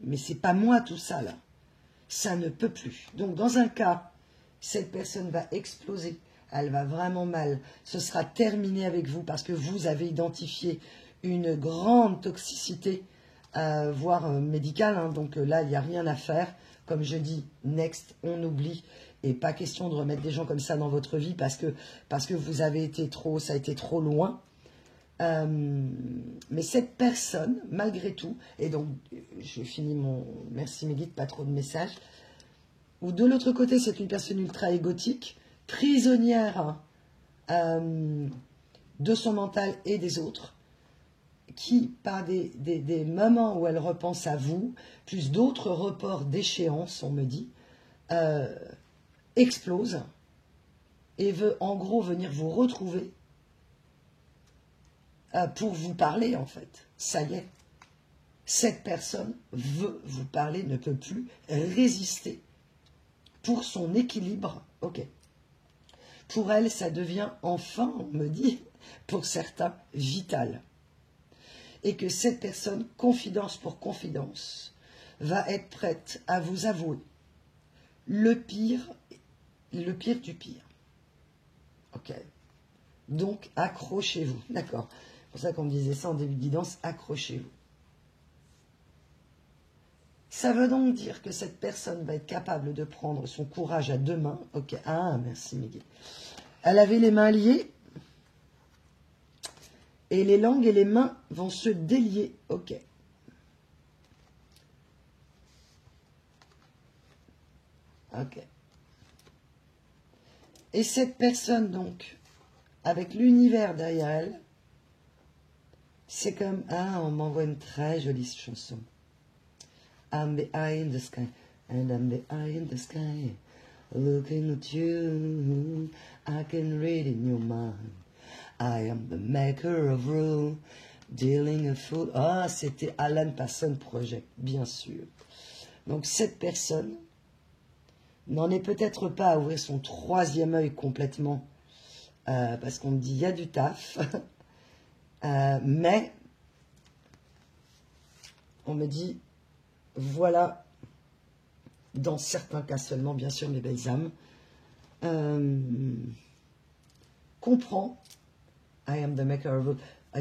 mais c'est pas moi tout ça là, ça ne peut plus. Donc dans un cas, cette personne va exploser, elle va vraiment mal, ce sera terminé avec vous parce que vous avez identifié une grande toxicité, voire médicale, hein, donc là il n'y a rien à faire. Comme je dis, next, on oublie. Et pas question de remettre des gens comme ça dans votre vie parce que vous avez été trop, ça a été trop loin. Mais cette personne, malgré tout, et donc je finis mon merci mes guides, pas trop de messages, ou de l'autre côté, c'est une personne ultra égotique, prisonnière de son mental et des autres, qui, par des moments où elle repense à vous, plus d'autres reports d'échéance, on me dit, explose et veut en gros venir vous retrouver pour vous parler en fait. Ça y est, cette personne veut vous parler, ne peut plus résister pour son équilibre. Ok. Pour elle, ça devient enfin, on me dit, pour certains, vital. Et que cette personne, confidence pour confidence, va être prête à vous avouer le pire du pire. Ok. Donc, accrochez-vous. D'accord. C'est pour ça qu'on me disait ça en début de guidance, accrochez-vous. Ça veut donc dire que cette personne va être capable de prendre son courage à deux mains. Ok. Ah, merci Miguel. Elle avait les mains liées. Et les langues et les mains vont se délier. Ok. Ok. Et cette personne, donc, avec l'univers derrière elle, c'est comme... Ah, on m'envoie une très jolie chanson. I'm the eye in the sky, and I'm the eye in the sky. Looking at you, I can read in your mind. I am the maker of rule, dealing a fool. Ah, c'était Alan Parsons Project, bien sûr. Donc cette personne n'en est peut-être pas à ouvrir son troisième œil complètement, parce qu'on me dit il y a du taf, mais on me dit voilà, dans certains cas seulement, bien sûr, mes belles âmes, comprend, I am the maker of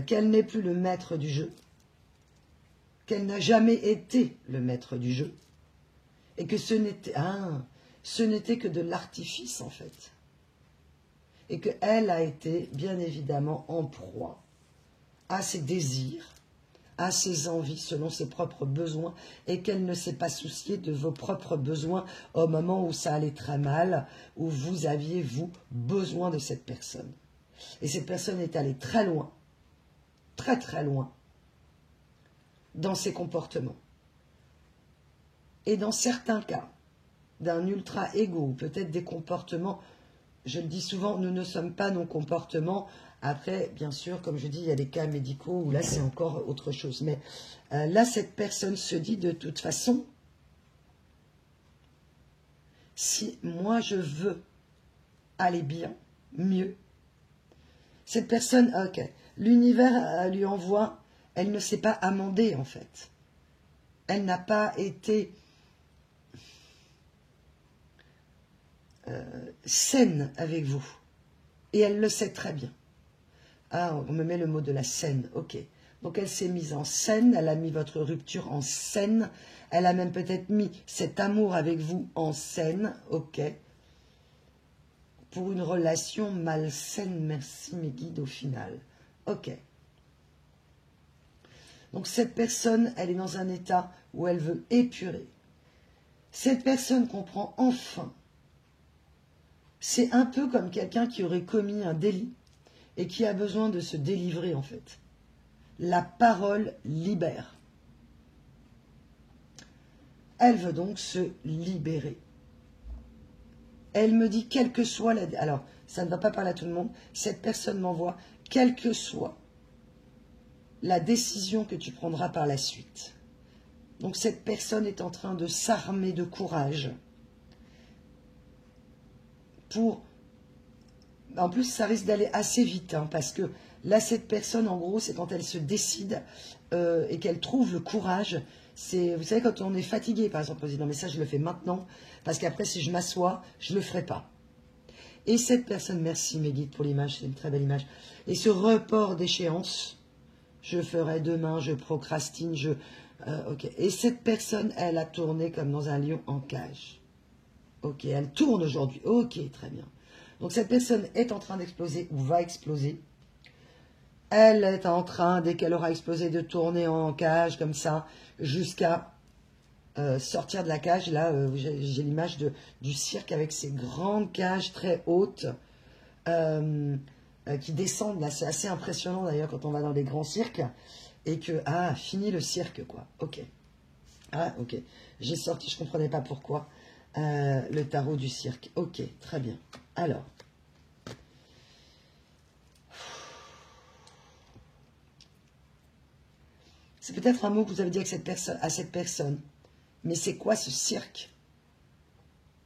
qu'elle n'est plus le maître du jeu, qu'elle n'a jamais été le maître du jeu, et que ce n'était que de l'artifice en fait, et qu'elle a été bien évidemment en proie à ses désirs, à ses envies selon ses propres besoins, et qu'elle ne s'est pas souciée de vos propres besoins au moment où ça allait très mal, où vous aviez, vous, besoin de cette personne. Et cette personne est allée très loin, très très loin, dans ses comportements. Et dans certains cas, d'un ultra-égo, ou peut-être des comportements, je le dis souvent, nous ne sommes pas nos comportements. Après, bien sûr, comme je dis, il y a des cas médicaux où là, c'est encore autre chose. Mais là, cette personne se dit de toute façon, si moi je veux aller bien, mieux, cette personne, ok, l'univers lui envoie, elle ne s'est pas amendée en fait. Elle n'a pas été saine avec vous. Et elle le sait très bien. Ah, on me met le mot de la scène, ok. Donc elle s'est mise en scène, elle a mis votre rupture en scène, elle a même peut-être mis cet amour avec vous en scène, ok. Pour une relation malsaine, merci mes guides au final, ok. Donc cette personne, elle est dans un état où elle veut épurer. Cette personne comprend enfin. C'est un peu comme quelqu'un qui aurait commis un délit et qui a besoin de se délivrer en fait. La parole libère. Elle veut donc se libérer. Elle me dit, quelle que soit la... Alors, ça ne va pas parler à tout le monde. Cette personne m'envoie, quelle que soit la décision que tu prendras par la suite. Donc cette personne est en train de s'armer de courage pour... En plus, ça risque d'aller assez vite, hein, parce que là, cette personne, en gros, c'est quand elle se décide et qu'elle trouve le courage. Vous savez, quand on est fatigué, par exemple, on se dit, non, mais ça, je le fais maintenant, parce qu'après, si je m'assois, je ne le ferai pas. Et cette personne, merci mes guides pour l'image, c'est une très belle image, et ce report d'échéance, je ferai demain, je procrastine, ok. Et cette personne, elle a tourné comme dans un lion en cage. Ok, elle tourne aujourd'hui, ok, très bien. Donc cette personne est en train d'exploser ou va exploser. Elle est en train, dès qu'elle aura explosé, de tourner en cage comme ça, jusqu'à sortir de la cage. Là, j'ai l'image du cirque avec ces grandes cages très hautes qui descendent. Là, c'est assez impressionnant d'ailleurs quand on va dans les grands cirques. Et que, ah, fini le cirque, quoi. Ok. Ah, ok. J'ai sorti, je ne comprenais pas pourquoi. Le tarot du cirque. Ok, très bien. Alors. C'est peut-être un mot que vous avez dit à cette personne. Mais c'est quoi ce cirque?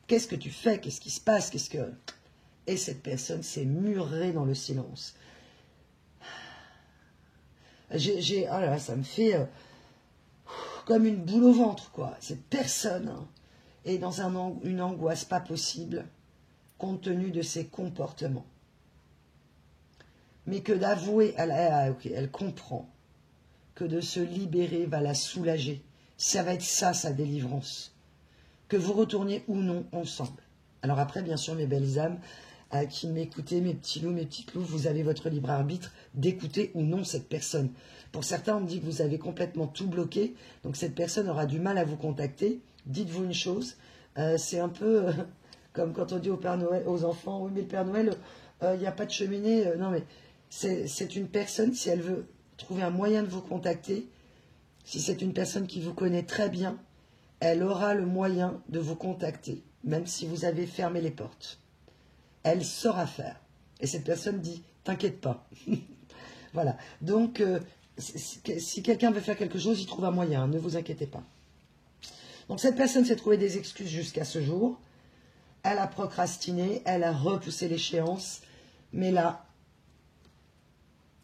Qu'est-ce que tu fais? Qu'est-ce qui se passe? Et cette personne s'est murée dans le silence. Oh là là, ça me fait comme une boule au ventre, quoi. Cette personne est dans une angoisse pas possible, compte tenu de ses comportements. Mais que d'avouer, elle comprend que de se libérer va la soulager. Ça va être ça, sa délivrance. Que vous retourniez ou non ensemble. Alors après, bien sûr, mes belles âmes, qui m'écoutez, mes petits loups, mes petites loups, vous avez votre libre arbitre d'écouter ou non cette personne. Pour certains, on me dit que vous avez complètement tout bloqué, donc cette personne aura du mal à vous contacter. Dites-vous une chose, c'est un peu comme quand on dit au Père Noël, aux enfants, oui mais le Père Noël, il n'y a pas de cheminée. Non mais c'est une personne, si elle veut trouver un moyen de vous contacter, si c'est une personne qui vous connaît très bien, elle aura le moyen de vous contacter, même si vous avez fermé les portes. Elle saura faire. Et cette personne dit, t'inquiète pas. Voilà. Donc, si quelqu'un veut faire quelque chose, il trouve un moyen, ne vous inquiétez pas. Donc, cette personne s'est trouvé des excuses jusqu'à ce jour. Elle a procrastiné, elle a repoussé l'échéance, mais là,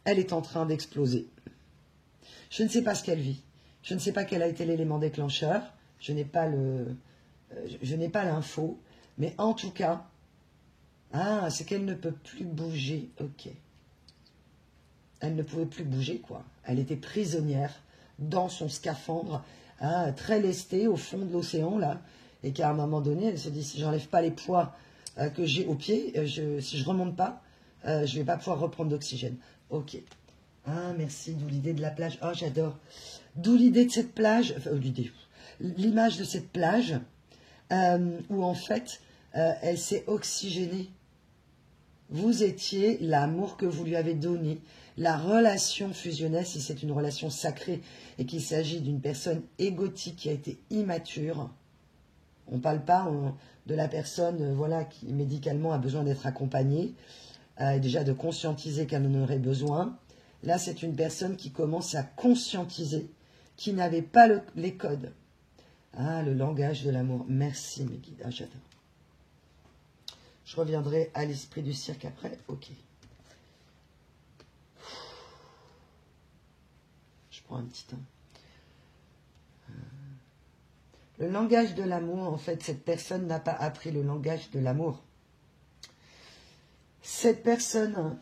elle est en train d'exploser. Je ne sais pas ce qu'elle vit. Je ne sais pas quel a été l'élément déclencheur. Je n'ai pas l'info. Mais en tout cas, Ah, c'est qu'elle ne peut plus bouger. Ok. Elle ne pouvait plus bouger, quoi. Elle était prisonnière dans son scaphandre, hein, très lestée au fond de l'océan, là. Et qu'à un moment donné, elle se dit, si j'enlève pas les poids que j'ai aux pieds, si je remonte pas, je vais pas pouvoir reprendre d'oxygène. Ok. Ah, merci, d'où l'idée de la plage. Oh, j'adore. D'où l'idée de cette plage, enfin, l'image de cette plage, où en fait, elle s'est oxygénée. Vous étiez l'amour que vous lui avez donné, la relation fusionnelle, si c'est une relation sacrée et qu'il s'agit d'une personne égotique qui a été immature. On ne parle pas de la personne voilà, qui médicalement a besoin d'être accompagnée, déjà de conscientiser qu'elle en aurait besoin. Là, c'est une personne qui commence à conscientiser, qui n'avait pas les codes. Ah, le langage de l'amour. Merci mes guides, ah, j'adore. Je reviendrai à l'esprit du cirque après. Ok. Je prends un petit temps. Le langage de l'amour, en fait, cette personne n'a pas appris le langage de l'amour. Cette personne,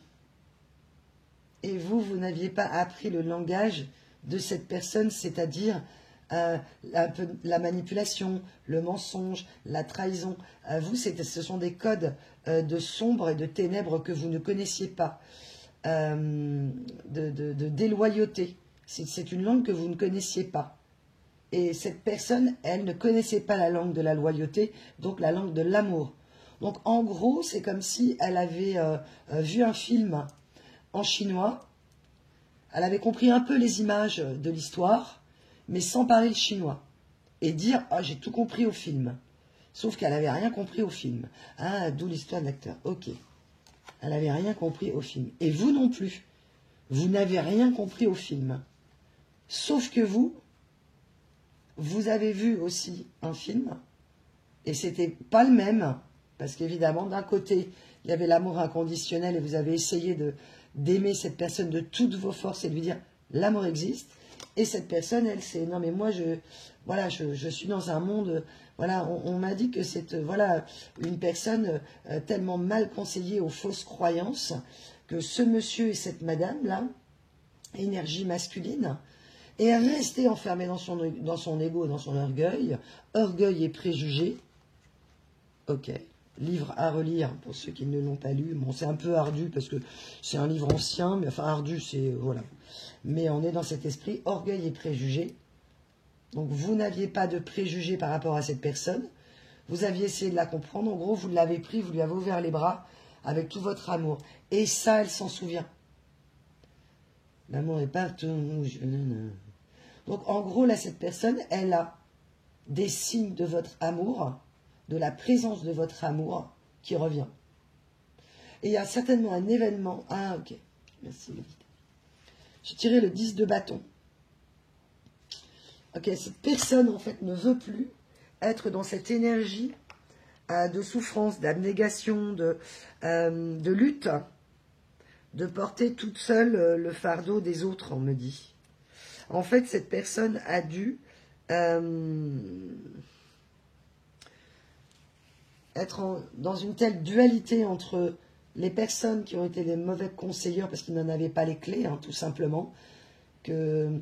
et vous, vous n'aviez pas appris le langage de cette personne, c'est-à-dire la manipulation, le mensonge, la trahison. Vous, ce sont des codes de sombre et de ténèbres que vous ne connaissiez pas, de déloyauté. C'est une langue que vous ne connaissiez pas. Et cette personne, elle ne connaissait pas la langue de la loyauté, donc la langue de l'amour. Donc en gros, c'est comme si elle avait vu un film en chinois, elle avait compris un peu les images de l'histoire, mais sans parler le chinois. Et dire « Ah, j'ai tout compris au film ». Sauf qu'elle n'avait rien compris au film. Ah, d'où l'histoire de l'acteur. Ok. Elle n'avait rien compris au film. Et vous non plus. Vous n'avez rien compris au film. Sauf que vous avez vu aussi un film, et c'était pas le même, parce qu'évidemment, d'un côté, il y avait l'amour inconditionnel, et vous avez essayé d'aimer cette personne de toutes vos forces et de lui dire l'amour existe, et cette personne, elle, c'est non mais moi je suis dans un monde, voilà, on m'a dit que c'est voilà une personne tellement mal conseillée aux fausses croyances que ce monsieur et cette madame là, énergie masculine, et rester enfermé dans son ego, dans son orgueil et préjugés. Ok, livre à relire pour ceux qui ne l'ont pas lu. Bon, c'est un peu ardu parce que c'est un livre ancien, mais enfin ardu, c'est voilà. Mais on est dans cet esprit orgueil et préjugés. Donc vous n'aviez pas de préjugés par rapport à cette personne. Vous aviez essayé de la comprendre. En gros, vous l'avez pris, vous lui avez ouvert les bras avec tout votre amour. Et ça, elle s'en souvient. L'amour est partout. Donc, en gros, là, cette personne, elle a des signes de votre amour, de la présence de votre amour qui revient. Et il y a certainement un événement. Ah, ok. Merci, Lily. J'ai tiré le 10 de bâton. Ok, cette personne, en fait, ne veut plus être dans cette énergie de souffrance, d'abnégation, de lutte, de porter toute seule le fardeau des autres, on me dit. En fait, cette personne a dû être dans une telle dualité entre les personnes qui ont été des mauvais conseillers parce qu'ils n'en avaient pas les clés, hein, tout simplement, que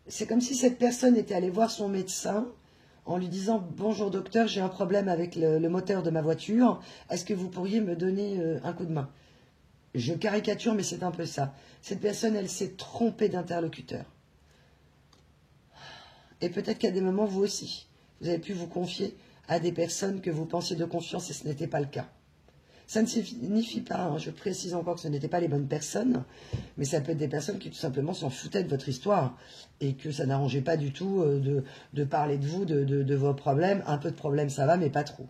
c'est comme si cette personne était allée voir son médecin en lui disant « Bonjour docteur, j'ai un problème avec le moteur de ma voiture, est-ce que vous pourriez me donner un coup de main ?» Je caricature, mais c'est un peu ça. Cette personne, elle s'est trompée d'interlocuteur. Et peut-être qu'à des moments, vous aussi, vous avez pu vous confier à des personnes que vous pensiez de confiance et ce n'était pas le cas. Ça ne signifie pas, hein, je précise encore que ce n'étaient pas les bonnes personnes, mais ça peut être des personnes qui tout simplement s'en foutaient de votre histoire et que ça n'arrangeait pas du tout de parler de vous, de vos problèmes. Un peu de problèmes, ça va, mais pas trop.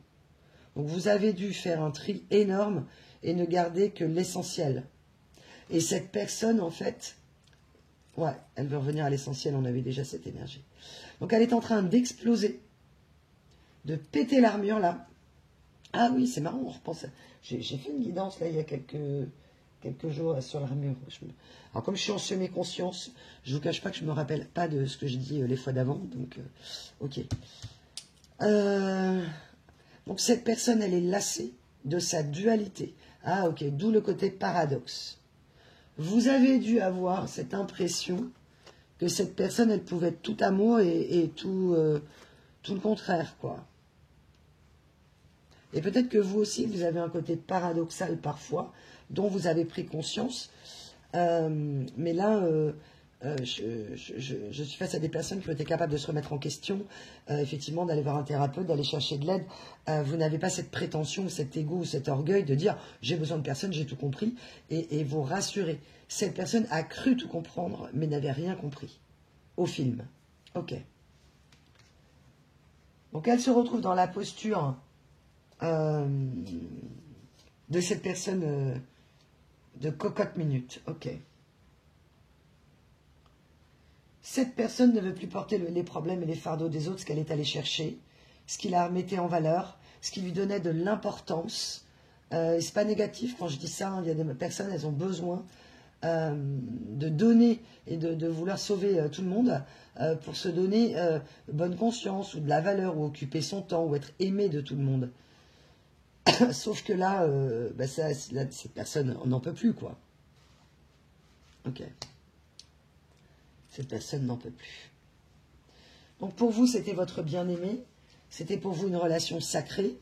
Donc vous avez dû faire un tri énorme et ne garder que l'essentiel. Et cette personne, en fait, ouais, elle veut revenir à l'essentiel, on avait déjà cette énergie. Donc elle est en train d'exploser, de péter l'armure là. Ah oui, c'est marrant, on repense. J'ai fait une guidance là il y a quelques jours sur l'armure. Alors comme je suis en semi-conscience, je ne vous cache pas que je ne me rappelle pas de ce que je dis les fois d'avant. Donc, ok. Donc cette personne, elle est lassée de sa dualité. Ah ok, d'où le côté paradoxe. Vous avez dû avoir cette impression que cette personne, elle pouvait être tout amour et tout, tout le contraire, quoi. Et peut-être que vous aussi, vous avez un côté paradoxal parfois, dont vous avez pris conscience. Mais là, je suis face à des personnes qui ont été capables de se remettre en question, effectivement, d'aller voir un thérapeute, d'aller chercher de l'aide. Vous n'avez pas cette prétention, cet ego ou cet orgueil de dire « j'ai besoin de personne, j'ai tout compris » et vous rassurer. Cette personne a cru tout comprendre, mais n'avait rien compris au film. Ok. Donc elle se retrouve dans la posture de cette personne de cocotte minute. Ok. Cette personne ne veut plus porter les problèmes et les fardeaux des autres, ce qu'elle est allée chercher, ce qui la remettait en valeur, ce qui lui donnait de l'importance. Et c'est pas négatif quand je dis ça, hein, il y a des personnes, elles ont besoin de donner et de vouloir sauver tout le monde pour se donner bonne conscience ou de la valeur ou occuper son temps ou être aimé de tout le monde. Sauf que là, là cette personne, on n'en peut plus, quoi. Ok. Cette personne n'en peut plus. Donc pour vous, c'était votre bien-aimé. C'était pour vous une relation sacrée.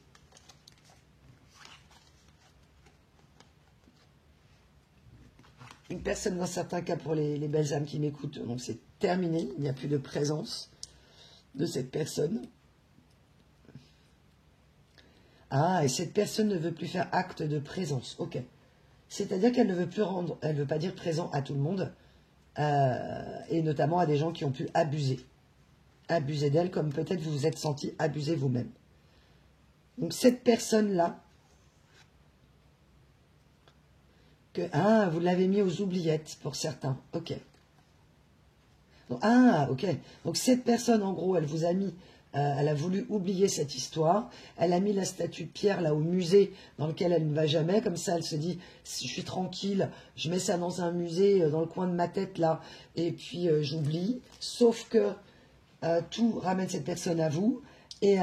Une personne, dans certains cas, pour les belles âmes qui m'écoutent, donc c'est terminé. Il n'y a plus de présence de cette personne. Ah, et cette personne ne veut plus faire acte de présence. Ok. C'est-à-dire qu'elle ne veut plus rendre, elle ne veut pas dire présent à tout le monde, et notamment à des gens qui ont pu abuser. Abuser d'elle, comme peut-être vous vous êtes senti abusé vous-même. Donc cette personne-là, vous l'avez mis aux oubliettes pour certains. Ok. Donc, ok. Donc cette personne, en gros, elle vous a mis, elle a voulu oublier cette histoire. Elle a mis la statue de pierre là au musée dans lequel elle ne va jamais. Comme ça, elle se dit, je suis tranquille, je mets ça dans un musée dans le coin de ma tête là, et puis j'oublie. Sauf que tout ramène cette personne à vous et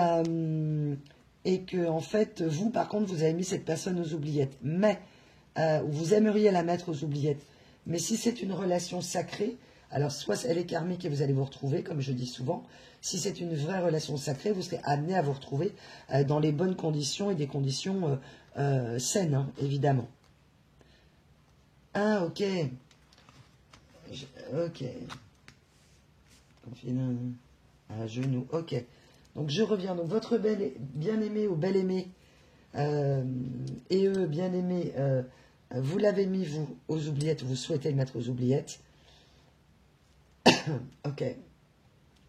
que en fait, vous, par contre, vous avez mis cette personne aux oubliettes. Mais vous aimeriez la mettre aux oubliettes. Mais si c'est une relation sacrée, alors soit elle est karmique et vous allez vous retrouver, comme je dis souvent. Si c'est une vraie relation sacrée, vous serez amené à vous retrouver dans les bonnes conditions et des conditions saines, hein, évidemment. Ah, ok. Ok. À genoux, ok. Donc je reviens. Donc votre bien-aimé ou belle-aimée et eux, bien-aimés, vous l'avez mis, vous, aux oubliettes, vous souhaitez le mettre aux oubliettes. Ok.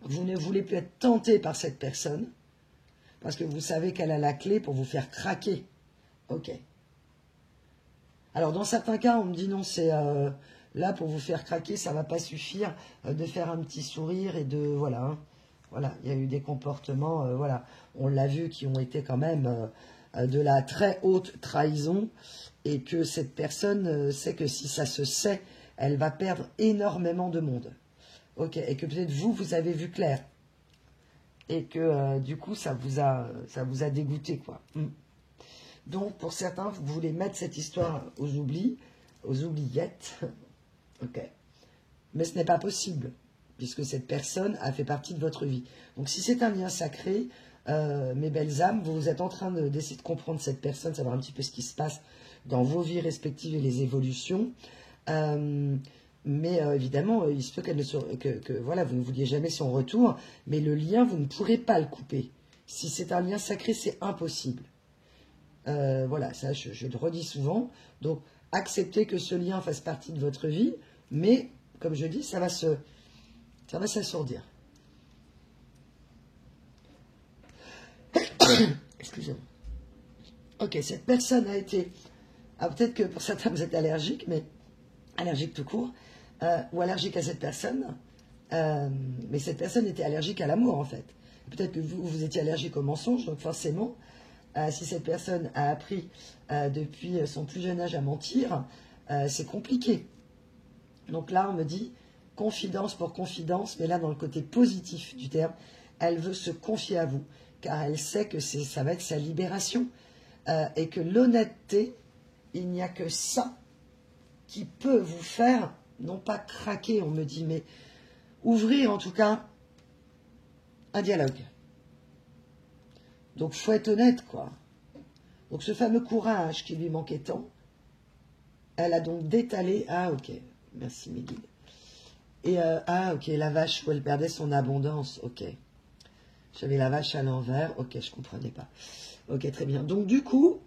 Vous ne voulez plus être tenté par cette personne, parce que vous savez qu'elle a la clé pour vous faire craquer. Ok. Alors, dans certains cas, on me dit non, c'est là, pour vous faire craquer, ça ne va pas suffire de faire un petit sourire et de... Voilà. Hein. Voilà, il y a eu des comportements, voilà, on l'a vu, qui ont été quand même de la très haute trahison, et que cette personne sait que si ça se sait, elle va perdre énormément de monde. Ok, et que peut-être vous, vous avez vu clair. Et que du coup, ça vous a dégoûté, quoi. Donc, pour certains, vous voulez mettre cette histoire aux oubliettes. Ok. Mais ce n'est pas possible, puisque cette personne a fait partie de votre vie. Donc, si c'est un lien sacré, mes belles âmes, vous êtes en train d'essayer de comprendre cette personne, savoir un petit peu ce qui se passe dans vos vies respectives et les évolutions. Mais évidemment, il se peut que voilà, vous ne vouliez jamais son retour, mais le lien, vous ne pourrez pas le couper. Si c'est un lien sacré, c'est impossible. Voilà, ça je le redis souvent. Donc, acceptez que ce lien fasse partie de votre vie, mais, comme je dis, ça va s'assourdir. Excusez-moi. Ok, cette personne a été... Ah, peut-être que pour certains, vous êtes allergique, mais allergique tout court, ou allergique à cette personne, mais cette personne était allergique à l'amour, en fait. Peut-être que vous étiez allergique au mensonge, donc forcément, si cette personne a appris depuis son plus jeune âge à mentir, c'est compliqué. Donc là, on me dit confidence pour confidence, mais là, dans le côté positif du terme, elle veut se confier à vous, car elle sait que ça va être sa libération, et que l'honnêteté, il n'y a que ça qui peut vous faire, non pas craquer, on me dit, mais ouvrir en tout cas un dialogue. Donc, faut être honnête, quoi. Donc, ce fameux courage qui lui manquait tant, elle a donc détalé. Ah, ok. Merci, mes guides. Et, ah, ok, la vache où elle perdait son abondance. Ok. J'avais la vache à l'envers. Ok, je comprenais pas. Ok, très bien. Donc, du coup,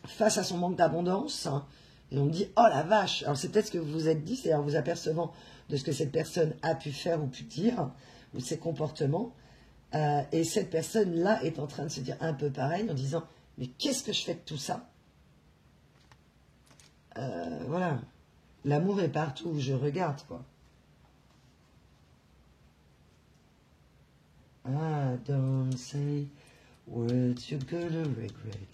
face à son manque d'abondance, hein, et on me dit, oh la vache. Alors, c'est peut-être ce que vous vous êtes dit, c'est en vous apercevant de ce que cette personne a pu faire ou pu dire, ou ses comportements. Et cette personne-là est en train de se dire un peu pareil, en disant, mais qu'est-ce que je fais de tout ça? Voilà. L'amour est partout où je regarde, quoi. Ah, don't say words you're gonna regret.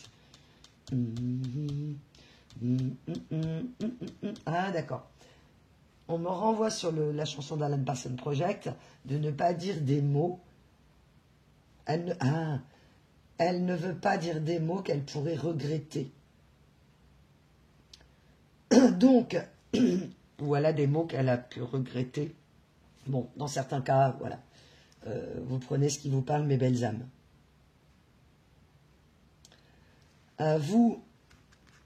Ah, d'accord. On me renvoie sur la chanson d'Alan Parsons Project de ne pas dire des mots. Elle ne veut pas dire des mots qu'elle pourrait regretter. Donc, ou elle a des mots qu'elle a pu regretter. Bon, dans certains cas, voilà. Vous prenez ce qui vous parle, mes belles âmes.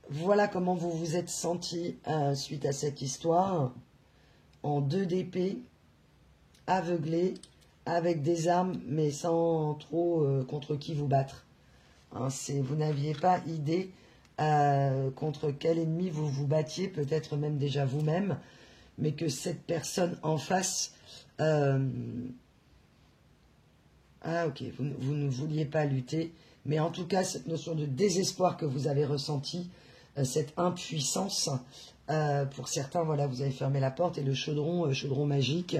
Voilà comment vous vous êtes senti suite à cette histoire. En 2 d'épée, aveuglé, avec des armes, mais sans trop contre qui vous battre. Hein, vous n'aviez pas idée contre quel ennemi vous vous battiez, peut-être même déjà vous-même, mais que cette personne en face... ah ok, vous ne vouliez pas lutter, mais en tout cas, cette notion de désespoir que vous avez ressenti, cette impuissance, pour certains, voilà, vous avez fermé la porte et le chaudron magique,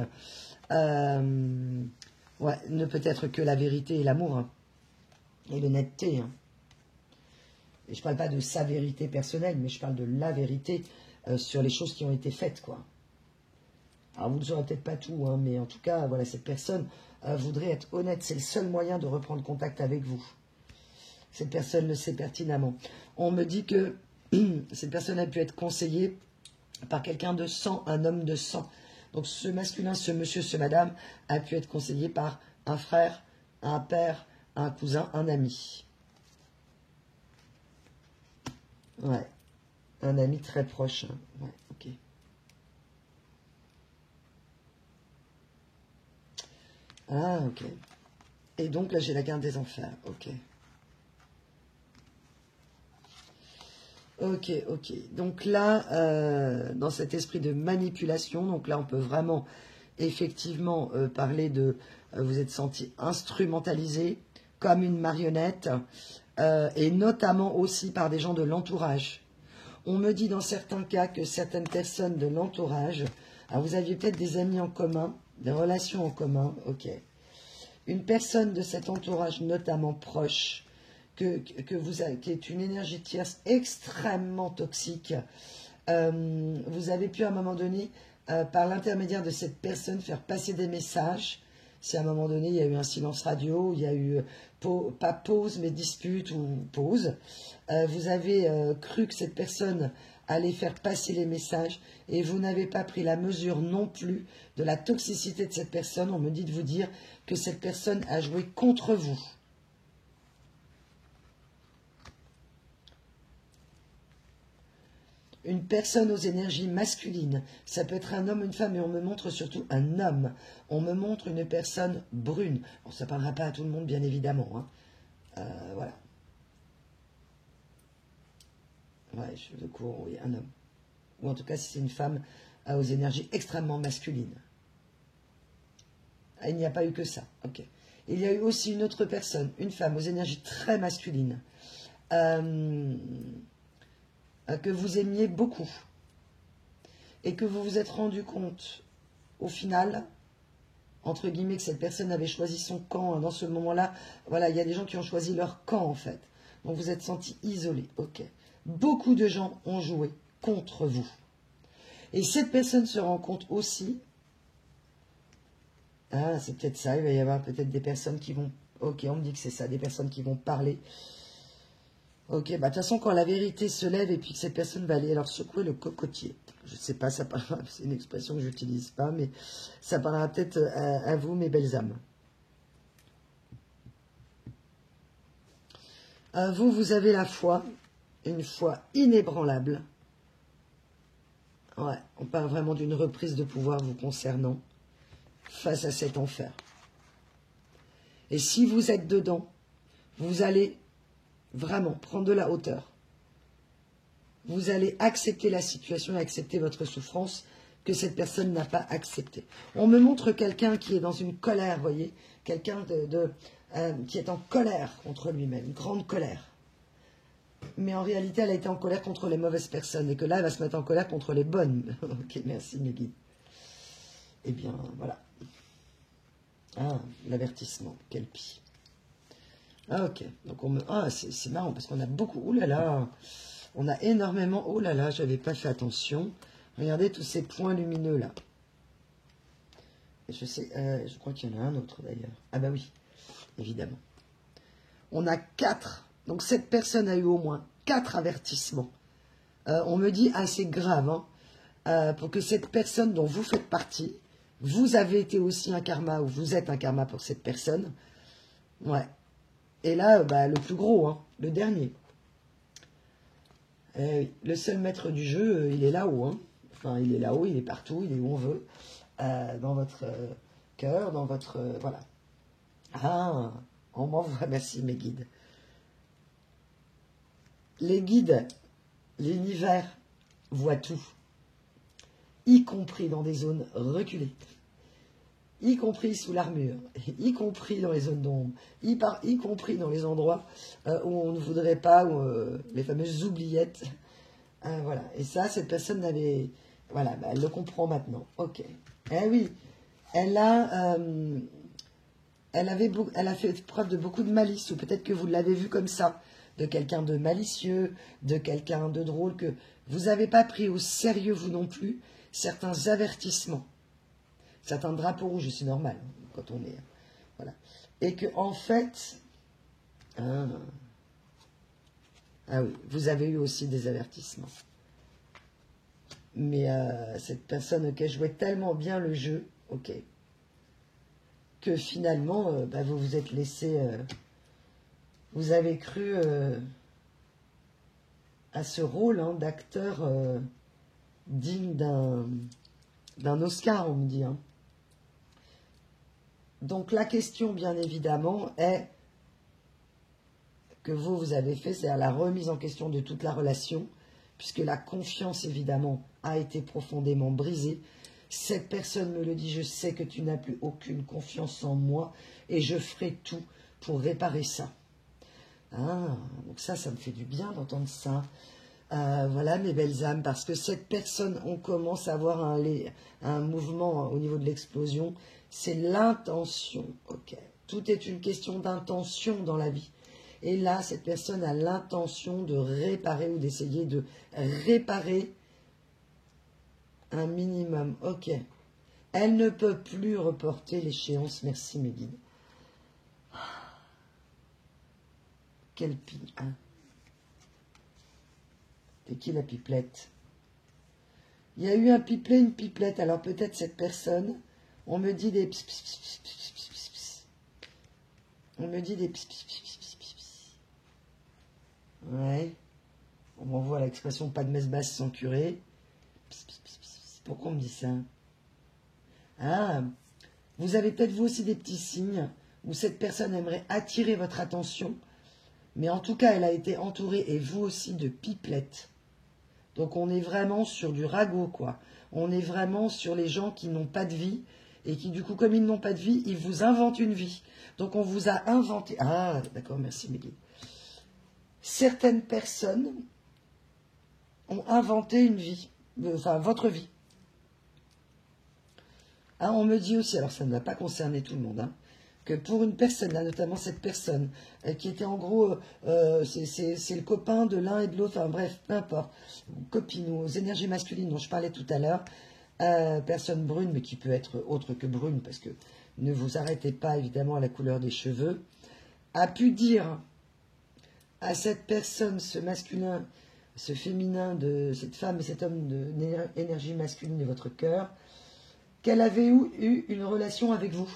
ouais, ne peut être que la vérité et l'amour, hein, et l'honnêteté. Hein. Et je ne parle pas de sa vérité personnelle, mais je parle de la vérité sur les choses qui ont été faites, quoi. Alors, vous ne saurez peut-être pas tout, hein, mais en tout cas, voilà, cette personne voudrait être honnête. C'est le seul moyen de reprendre contact avec vous. Cette personne le sait pertinemment. On me dit que cette personne a pu être conseillée par quelqu'un de sang, un homme de sang. Donc, ce masculin, ce monsieur, ce madame a pu être conseillé par un frère, un père, un cousin, un ami. Ouais, un ami très proche. Hein. Ouais, ok. Ah, ok. Et donc, là, j'ai la garde des enfers. Ok. Ok, ok. Donc là, dans cet esprit de manipulation, donc là, on peut vraiment, effectivement, parler de... vous êtes senti instrumentalisé, comme une marionnette, et notamment aussi par des gens de l'entourage. On me dit dans certains cas que certaines personnes de l'entourage... Alors, vous aviez peut-être des amis en commun, des relations en commun, ok. Une personne de cet entourage, notamment proche, qui est une énergie tierce extrêmement toxique, vous avez pu à un moment donné, par l'intermédiaire de cette personne, faire passer des messages. Si à un moment donné, il y a eu un silence radio, il y a eu, pas pause, mais dispute ou pause, vous avez cru que cette personne allait faire passer les messages et vous n'avez pas pris la mesure non plus de la toxicité de cette personne. On me dit de vous dire que cette personne a joué contre vous. Une personne aux énergies masculines, ça peut être un homme, une femme, mais on me montre surtout un homme. On me montre une personne brune. Bon, ça ne parlera pas à tout le monde, bien évidemment. Hein. Voilà. Ouais, cheveux courts, oui, un homme. Ou en tout cas, si c'est une femme aux énergies extrêmement masculines. Ah, il n'y a pas eu que ça. Ok. Il y a eu aussi une autre personne, une femme aux énergies très masculines. Que vous aimiez beaucoup et que vous vous êtes rendu compte au final, entre guillemets, que cette personne avait choisi son camp dans ce moment-là. Voilà, il y a des gens qui ont choisi leur camp en fait. Donc vous êtes senti isolé. Ok. Beaucoup de gens ont joué contre vous. Et cette personne se rend compte aussi Ah, c'est peut-être ça. Il va y avoir peut-être des personnes qui vont... Ok, on me dit que c'est ça. Des personnes qui vont parler. Ok, bah de toute façon, quand la vérité se lève et puis que cette personne va aller alors secouer le cocotier. Je sais pas, ça parlera... C'est une expression que je n'utilise pas, mais ça parlera peut-être à vous, mes belles âmes. Vous, vous avez la foi. Une foi inébranlable. Ouais, on parle vraiment d'une reprise de pouvoir vous concernant face à cet enfer. Et si vous êtes dedans, vous allez vraiment prendre de la hauteur. Vous allez accepter la situation et accepter votre souffrance que cette personne n'a pas acceptée. On me montre quelqu'un qui est dans une colère, vous voyez, quelqu'un qui est en colère contre lui-même, une grande colère. Mais en réalité, elle a été en colère contre les mauvaises personnes et que là, elle va se mettre en colère contre les bonnes. Ok, merci mes guides. Eh bien, voilà. Ah, l'avertissement, quel pis. Ah, ok. Donc, ah, c'est marrant parce qu'on a beaucoup... Ouh là là. On a énormément... Oh là là, j'avais pas fait attention. Regardez tous ces points lumineux là. Et je sais... je crois qu'il y en a un autre d'ailleurs. Ah bah oui, évidemment. On a 4. Donc cette personne a eu au moins 4 avertissements. On me dit assez grave, hein, pour que cette personne dont vous faites partie, vous avez été aussi un karma, ou vous êtes un karma pour cette personne. Ouais. Et là, bah, le plus gros, hein, le dernier. Oui, le seul maître du jeu, il est là-haut. Hein. Enfin, il est là-haut, il est partout, il est où on veut. Dans votre cœur, dans votre... voilà. Ah, on m'envoie, merci mes guides. Les guides, l'univers voit tout, y compris dans des zones reculées, y compris sous l'armure, y compris dans les zones d'ombre, y compris dans les endroits où on ne voudrait pas, les fameuses oubliettes. Voilà. Et ça, cette personne n'avait... Voilà, bah, elle le comprend maintenant. Ok. Eh oui, elle a fait preuve de beaucoup de malice, ou peut-être que vous l'avez vu comme ça, de quelqu'un de malicieux, de quelqu'un de drôle, que vous n'avez pas pris au sérieux, vous non plus, certains avertissements, certains drapeaux rouges, c'est normal, quand on est... Voilà. Et que, en fait... ah oui, vous avez eu aussi des avertissements. Mais cette personne, ok, jouait tellement bien le jeu, ok, que finalement, bah, vous vous êtes laissé... vous avez cru à ce rôle, hein, d'acteur digne d'un Oscar, on me dit. Hein. Donc la question, bien évidemment, est que vous avez fait, c'est à la remise en question de toute la relation, puisque la confiance, évidemment, a été profondément brisée. Cette personne me le dit, je sais que tu n'as plus aucune confiance en moi, et je ferai tout pour réparer ça. Ah, donc ça me fait du bien d'entendre ça. Voilà mes belles âmes, parce que cette personne, on commence à avoir un mouvement au niveau de l'explosion, c'est l'intention, ok. Tout est une question d'intention dans la vie. Et là, cette personne a l'intention de réparer ou d'essayer de réparer un minimum, ok. Elle ne peut plus reporter l'échéance, merci mes guides. Quel pis, hein. C'est qui la pipelette? Il y a eu un pipelet, une pipelette. Alors peut-être cette personne, on me dit des... On me dit des... Ouais. On m'envoie l'expression pas de messe basse sans curé. Pourquoi on me dit ça? Ah, vous avez peut-être vous aussi des petits signes où cette personne aimerait attirer votre attention. Mais en tout cas, elle a été entourée, et vous aussi, de pipelettes. Donc on est vraiment sur du ragot, quoi. On est vraiment sur les gens qui n'ont pas de vie, et qui, du coup, comme ils n'ont pas de vie, ils vous inventent une vie. Donc on vous a inventé... Ah, d'accord, merci, Mégui. Certaines personnes ont inventé une vie, enfin, votre vie. Ah, on me dit aussi, alors ça ne va pas concerner tout le monde, hein, que pour une personne, là, notamment cette personne, qui était en gros, c'est le copain de l'un et de l'autre, enfin bref, peu importe, copine ou aux énergies masculines dont je parlais tout à l'heure, personne brune, mais qui peut être autre que brune, parce que ne vous arrêtez pas évidemment à la couleur des cheveux, a pu dire à cette personne, ce masculin, ce féminin, de cette femme et cet homme de l'énergie masculine de votre cœur, qu'elle avait eu une relation avec vous.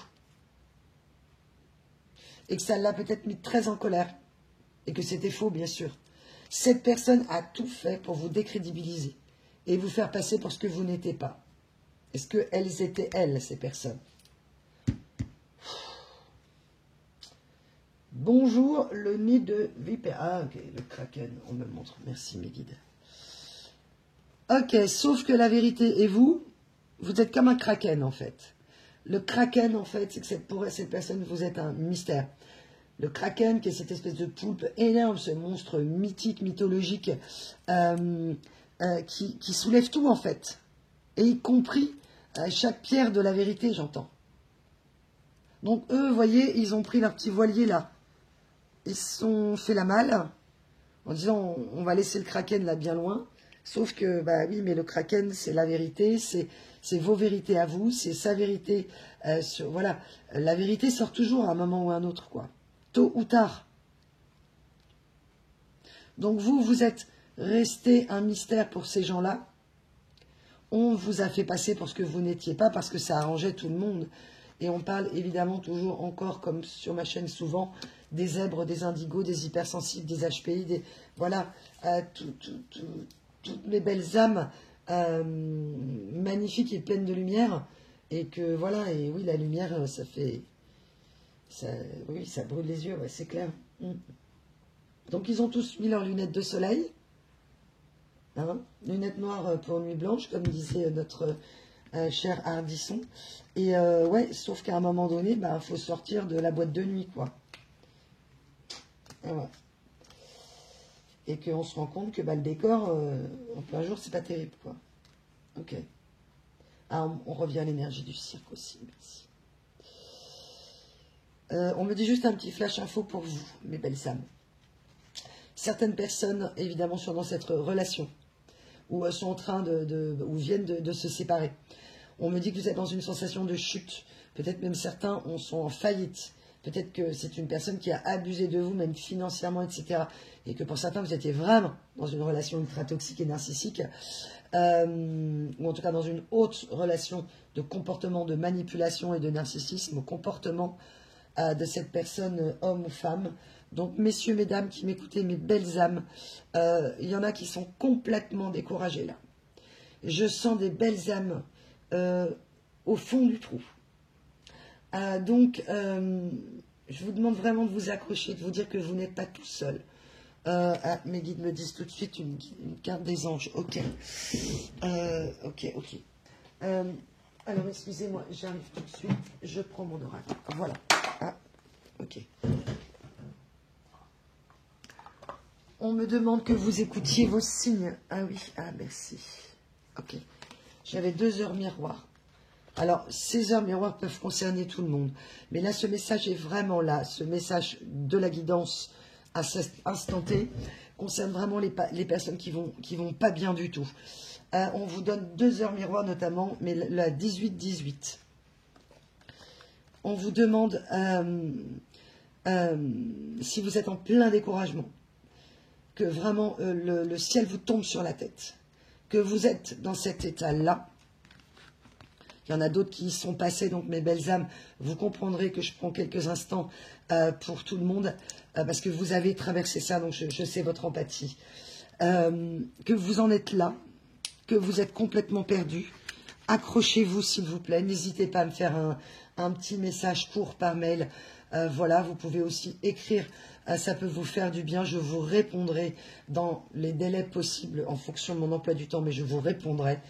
Et que ça l'a peut-être mis très en colère. Et que c'était faux, bien sûr. Cette personne a tout fait pour vous décrédibiliser et vous faire passer pour ce que vous n'étiez pas. Est-ce qu'elles étaient, elles, ces personnes? Bonjour, le nid de vipère. Ah, ok, le kraken, on me le montre. Merci, mes guides. Ok, sauf que la vérité, et vous, vous êtes comme un kraken, en fait. Le kraken, en fait, c'est que pour cette personne, vous êtes un mystère. Le kraken, qui est cette espèce de poulpe énorme, ce monstre mythique, mythologique, qui soulève tout, en fait. Et y compris chaque pierre de la vérité, j'entends. Donc, eux, vous voyez, ils ont pris leur petit voilier, là. Ils se sont fait la malle, en disant, on va laisser le kraken, là, bien loin. Sauf que, bah oui, mais le kraken, c'est la vérité, c'est vos vérités à vous, c'est sa vérité. Voilà, la vérité sort toujours à un moment ou à un autre, quoi. Tôt ou tard. Donc vous êtes resté un mystère pour ces gens-là. On vous a fait passer pour ce que vous n'étiez pas, parce que ça arrangeait tout le monde. Et on parle évidemment toujours encore, comme sur ma chaîne souvent, des zèbres, des indigos, des hypersensibles, des HPI, voilà, toutes mes belles âmes magnifiques et pleines de lumière. Et que voilà, et oui, la lumière, ça fait... oui, ça brûle les yeux, ouais, c'est clair. Donc ils ont tous mis leurs lunettes de soleil. Hein, lunettes noires pour nuit blanche, comme disait notre cher Hardisson. Et ouais, sauf qu'à un moment donné, bah, faut sortir de la boîte de nuit, quoi. Et, ouais. Et qu'on se rend compte que bah, le décor, en plein jour, c'est pas terrible, quoi. Ok. Ah, on revient à l'énergie du cirque aussi, merci. On me dit juste un petit flash info pour vous, mes belles âmes. Certaines personnes, évidemment, sont dans cette relation, ou sont en train ou viennent de se séparer. On me dit que vous êtes dans une sensation de chute. Peut-être même certains sont en faillite. Peut-être que c'est une personne qui a abusé de vous, même financièrement, etc. Et que pour certains, vous étiez vraiment dans une relation ultra toxique et narcissique, ou en tout cas dans une haute relation de comportement de manipulation et de narcissisme, au comportement de cette personne, homme ou femme. Donc, messieurs, mesdames qui m'écoutez, mes belles âmes, il y en a qui sont complètement découragés là. Je sens des belles âmes au fond du trou. Donc, je vous demande vraiment de vous accrocher, de vous dire que vous n'êtes pas tout seul. Mes guides me disent tout de suite une carte des anges. Ok. Ok. Alors, excusez-moi, j'arrive tout de suite. Je prends mon oracle. Voilà. Ah, ok. On me demande que vous écoutiez vos signes. Ah oui, ah merci. Ok. J'avais 2 heures miroirs. Alors, ces heures miroirs peuvent concerner tout le monde. Mais là, ce message est vraiment là. Ce message de la guidance à cet instant T concerne vraiment les personnes qui vont pas bien du tout. On vous donne 2 heures miroirs notamment, mais la 18-18. On vous demande si vous êtes en plein découragement, que vraiment le ciel vous tombe sur la tête, que vous êtes dans cet état-là. Il y en a d'autres qui y sont passés, donc mes belles âmes, vous comprendrez que je prends quelques instants pour tout le monde, parce que vous avez traversé ça, donc je sais votre empathie. Que vous en êtes là, que vous êtes complètement perdu. Accrochez-vous, s'il vous plaît. N'hésitez pas à me faire un petit message court par mail. Voilà, vous pouvez aussi écrire. Ça peut vous faire du bien. Je vous répondrai dans les délais possibles en fonction de mon emploi du temps, mais je vous répondrai.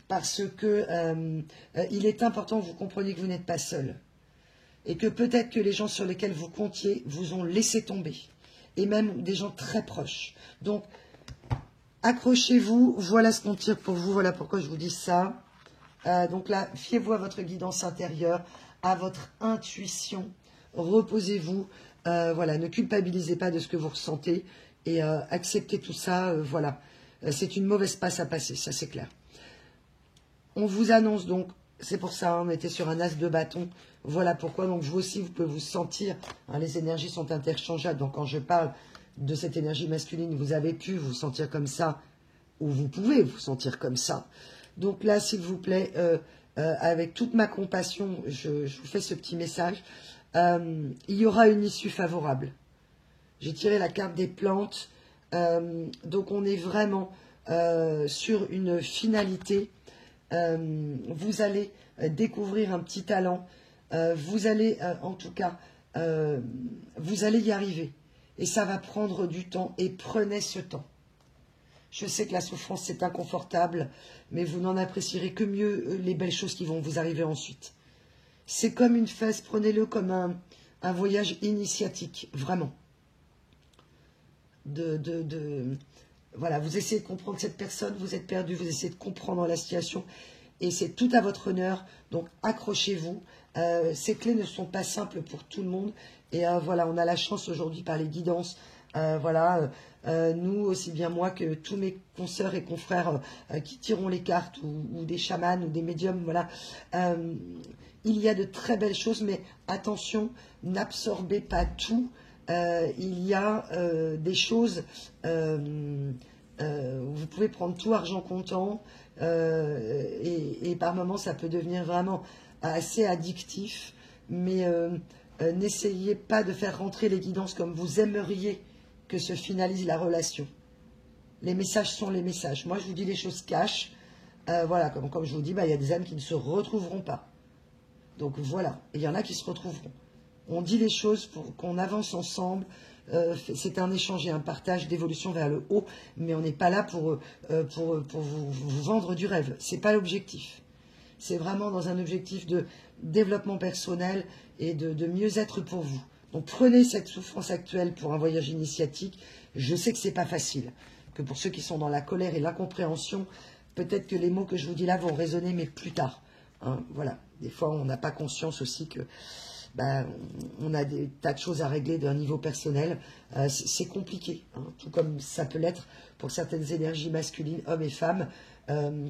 Parce que il est important que vous compreniez que vous n'êtes pas seul. Et que peut-être que les gens sur lesquels vous comptiez vous ont laissé tomber. Et même des gens très proches. Donc, accrochez-vous. Voilà ce qu'on tire pour vous. Voilà pourquoi je vous dis ça. Donc là, fiez-vous à votre guidance intérieure, à votre intuition. Reposez-vous. Voilà, ne culpabilisez pas de ce que vous ressentez. Et acceptez tout ça. Voilà. C'est une mauvaise passe à passer, ça c'est clair. On vous annonce donc, c'est pour ça, on était sur un as de bâton. Voilà pourquoi, donc vous aussi, vous pouvez vous sentir, hein, les énergies sont interchangeables. Donc quand je parle de cette énergie masculine, vous avez pu vous sentir comme ça, ou vous pouvez vous sentir comme ça. Donc là, s'il vous plaît, avec toute ma compassion, je vous fais ce petit message. Il y aura une issue favorable. J'ai tiré la carte des plantes. Donc on est vraiment sur une finalité. Vous allez découvrir un petit talent. Vous allez, en tout cas, vous allez y arriver. Et ça va prendre du temps. Et prenez ce temps. Je sais que la souffrance, c'est inconfortable, mais vous n'en apprécierez que mieux les belles choses qui vont vous arriver ensuite. C'est comme une fesse, prenez-le comme un voyage initiatique, vraiment. Voilà, vous essayez de comprendre cette personne, vous êtes perdu, vous essayez de comprendre la situation, et c'est tout à votre honneur, donc accrochez-vous. Ces clés ne sont pas simples pour tout le monde, et voilà, on a la chance aujourd'hui par les guidances, voilà, nous, aussi bien moi que tous mes consoeurs et confrères qui tirons les cartes, ou des chamans, ou des médiums, voilà. Il y a de très belles choses, mais attention, n'absorbez pas tout. Il y a des choses, vous pouvez prendre tout argent comptant, et par moments, ça peut devenir vraiment assez addictif, mais n'essayez pas de faire rentrer les guidances comme vous aimeriez que se finalise la relation. Les messages sont les messages. Moi, je vous dis les choses cash. Voilà, comme je vous dis, il y a des âmes qui ne se retrouveront pas. Donc voilà, il y en a qui se retrouveront. On dit les choses pour qu'on avance ensemble. C'est un échange et un partage d'évolution vers le haut, mais on n'est pas là pour vous vendre du rêve. Ce n'est pas l'objectif. C'est vraiment dans un objectif de développement personnel et de mieux-être pour vous. Donc prenez cette souffrance actuelle pour un voyage initiatique. Je sais que ce n'est pas facile, que pour ceux qui sont dans la colère et l'incompréhension, peut-être que les mots que je vous dis là vont résonner, mais plus tard. Hein, voilà. Des fois, on n'a pas conscience aussi que on a des tas de choses à régler d'un niveau personnel. C'est compliqué, hein, tout comme ça peut l'être pour certaines énergies masculines, hommes et femmes,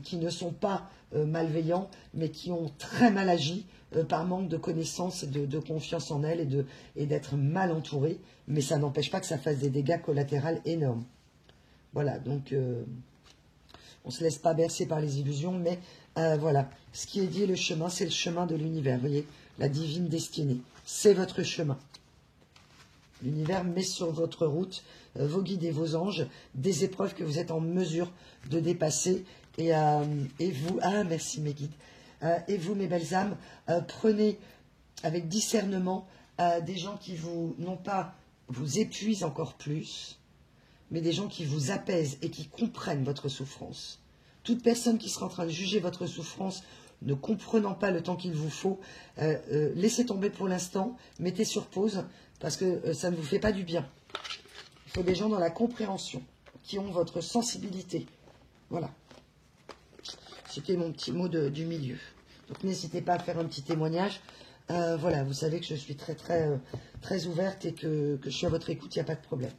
qui ne sont pas malveillants, mais qui ont très mal agi par manque de connaissances, de confiance en elles et d'être mal entourés. Mais ça n'empêche pas que ça fasse des dégâts collatéraux énormes. Voilà, donc on ne se laisse pas bercer par les illusions, mais voilà, ce qui est dit, le chemin, c'est le chemin de l'univers, vous voyez, la divine destinée, c'est votre chemin. L'univers met sur votre route vos guides et vos anges, des épreuves que vous êtes en mesure de dépasser, et vous, merci mes guides, et vous, mes belles âmes, prenez avec discernement des gens qui non pas vous épuisent encore plus, mais des gens qui vous apaisent et qui comprennent votre souffrance. Toute personne qui sera en train de juger votre souffrance, ne comprenant pas le temps qu'il vous faut, laissez tomber pour l'instant, mettez sur pause, parce que ça ne vous fait pas du bien. Il faut des gens dans la compréhension, qui ont votre sensibilité. Voilà. C'était mon petit mot du milieu. Donc n'hésitez pas à faire un petit témoignage. Voilà, vous savez que je suis très ouverte et que je suis à votre écoute, il n'y a pas de problème.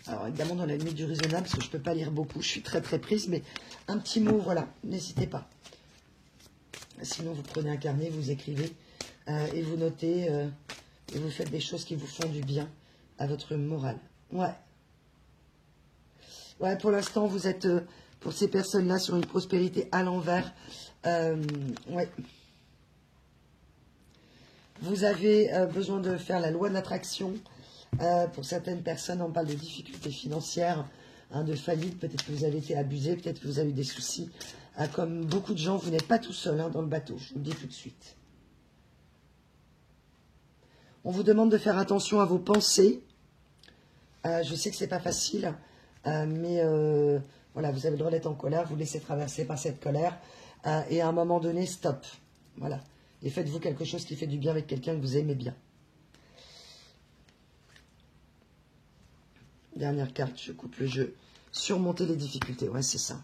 Alors évidemment dans la limite du raisonnable, parce que je ne peux pas lire beaucoup, je suis très prise, mais un petit mot, voilà, n'hésitez pas. Sinon vous prenez un carnet, vous écrivez et vous notez et vous faites des choses qui vous font du bien à votre morale. Ouais. Ouais, pour l'instant vous êtes, pour ces personnes-là, sur une prospérité à l'envers. Ouais. Vous avez besoin de faire la loi de l'attraction. Pour certaines personnes, on parle de difficultés financières, hein, de faillite. Peut-être que vous avez été abusé, peut-être que vous avez eu des soucis. Comme beaucoup de gens, vous n'êtes pas tout seul dans le bateau, je vous le dis tout de suite. On vous demande de faire attention à vos pensées. Je sais que ce n'est pas facile, mais voilà, vous avez le droit d'être en colère, vous laissez traverser par cette colère. Et à un moment donné, stop. Voilà. Et faites-vous quelque chose qui fait du bien avec quelqu'un que vous aimez bien. Dernière carte, je coupe le jeu. Surmonter les difficultés, ouais, c'est ça.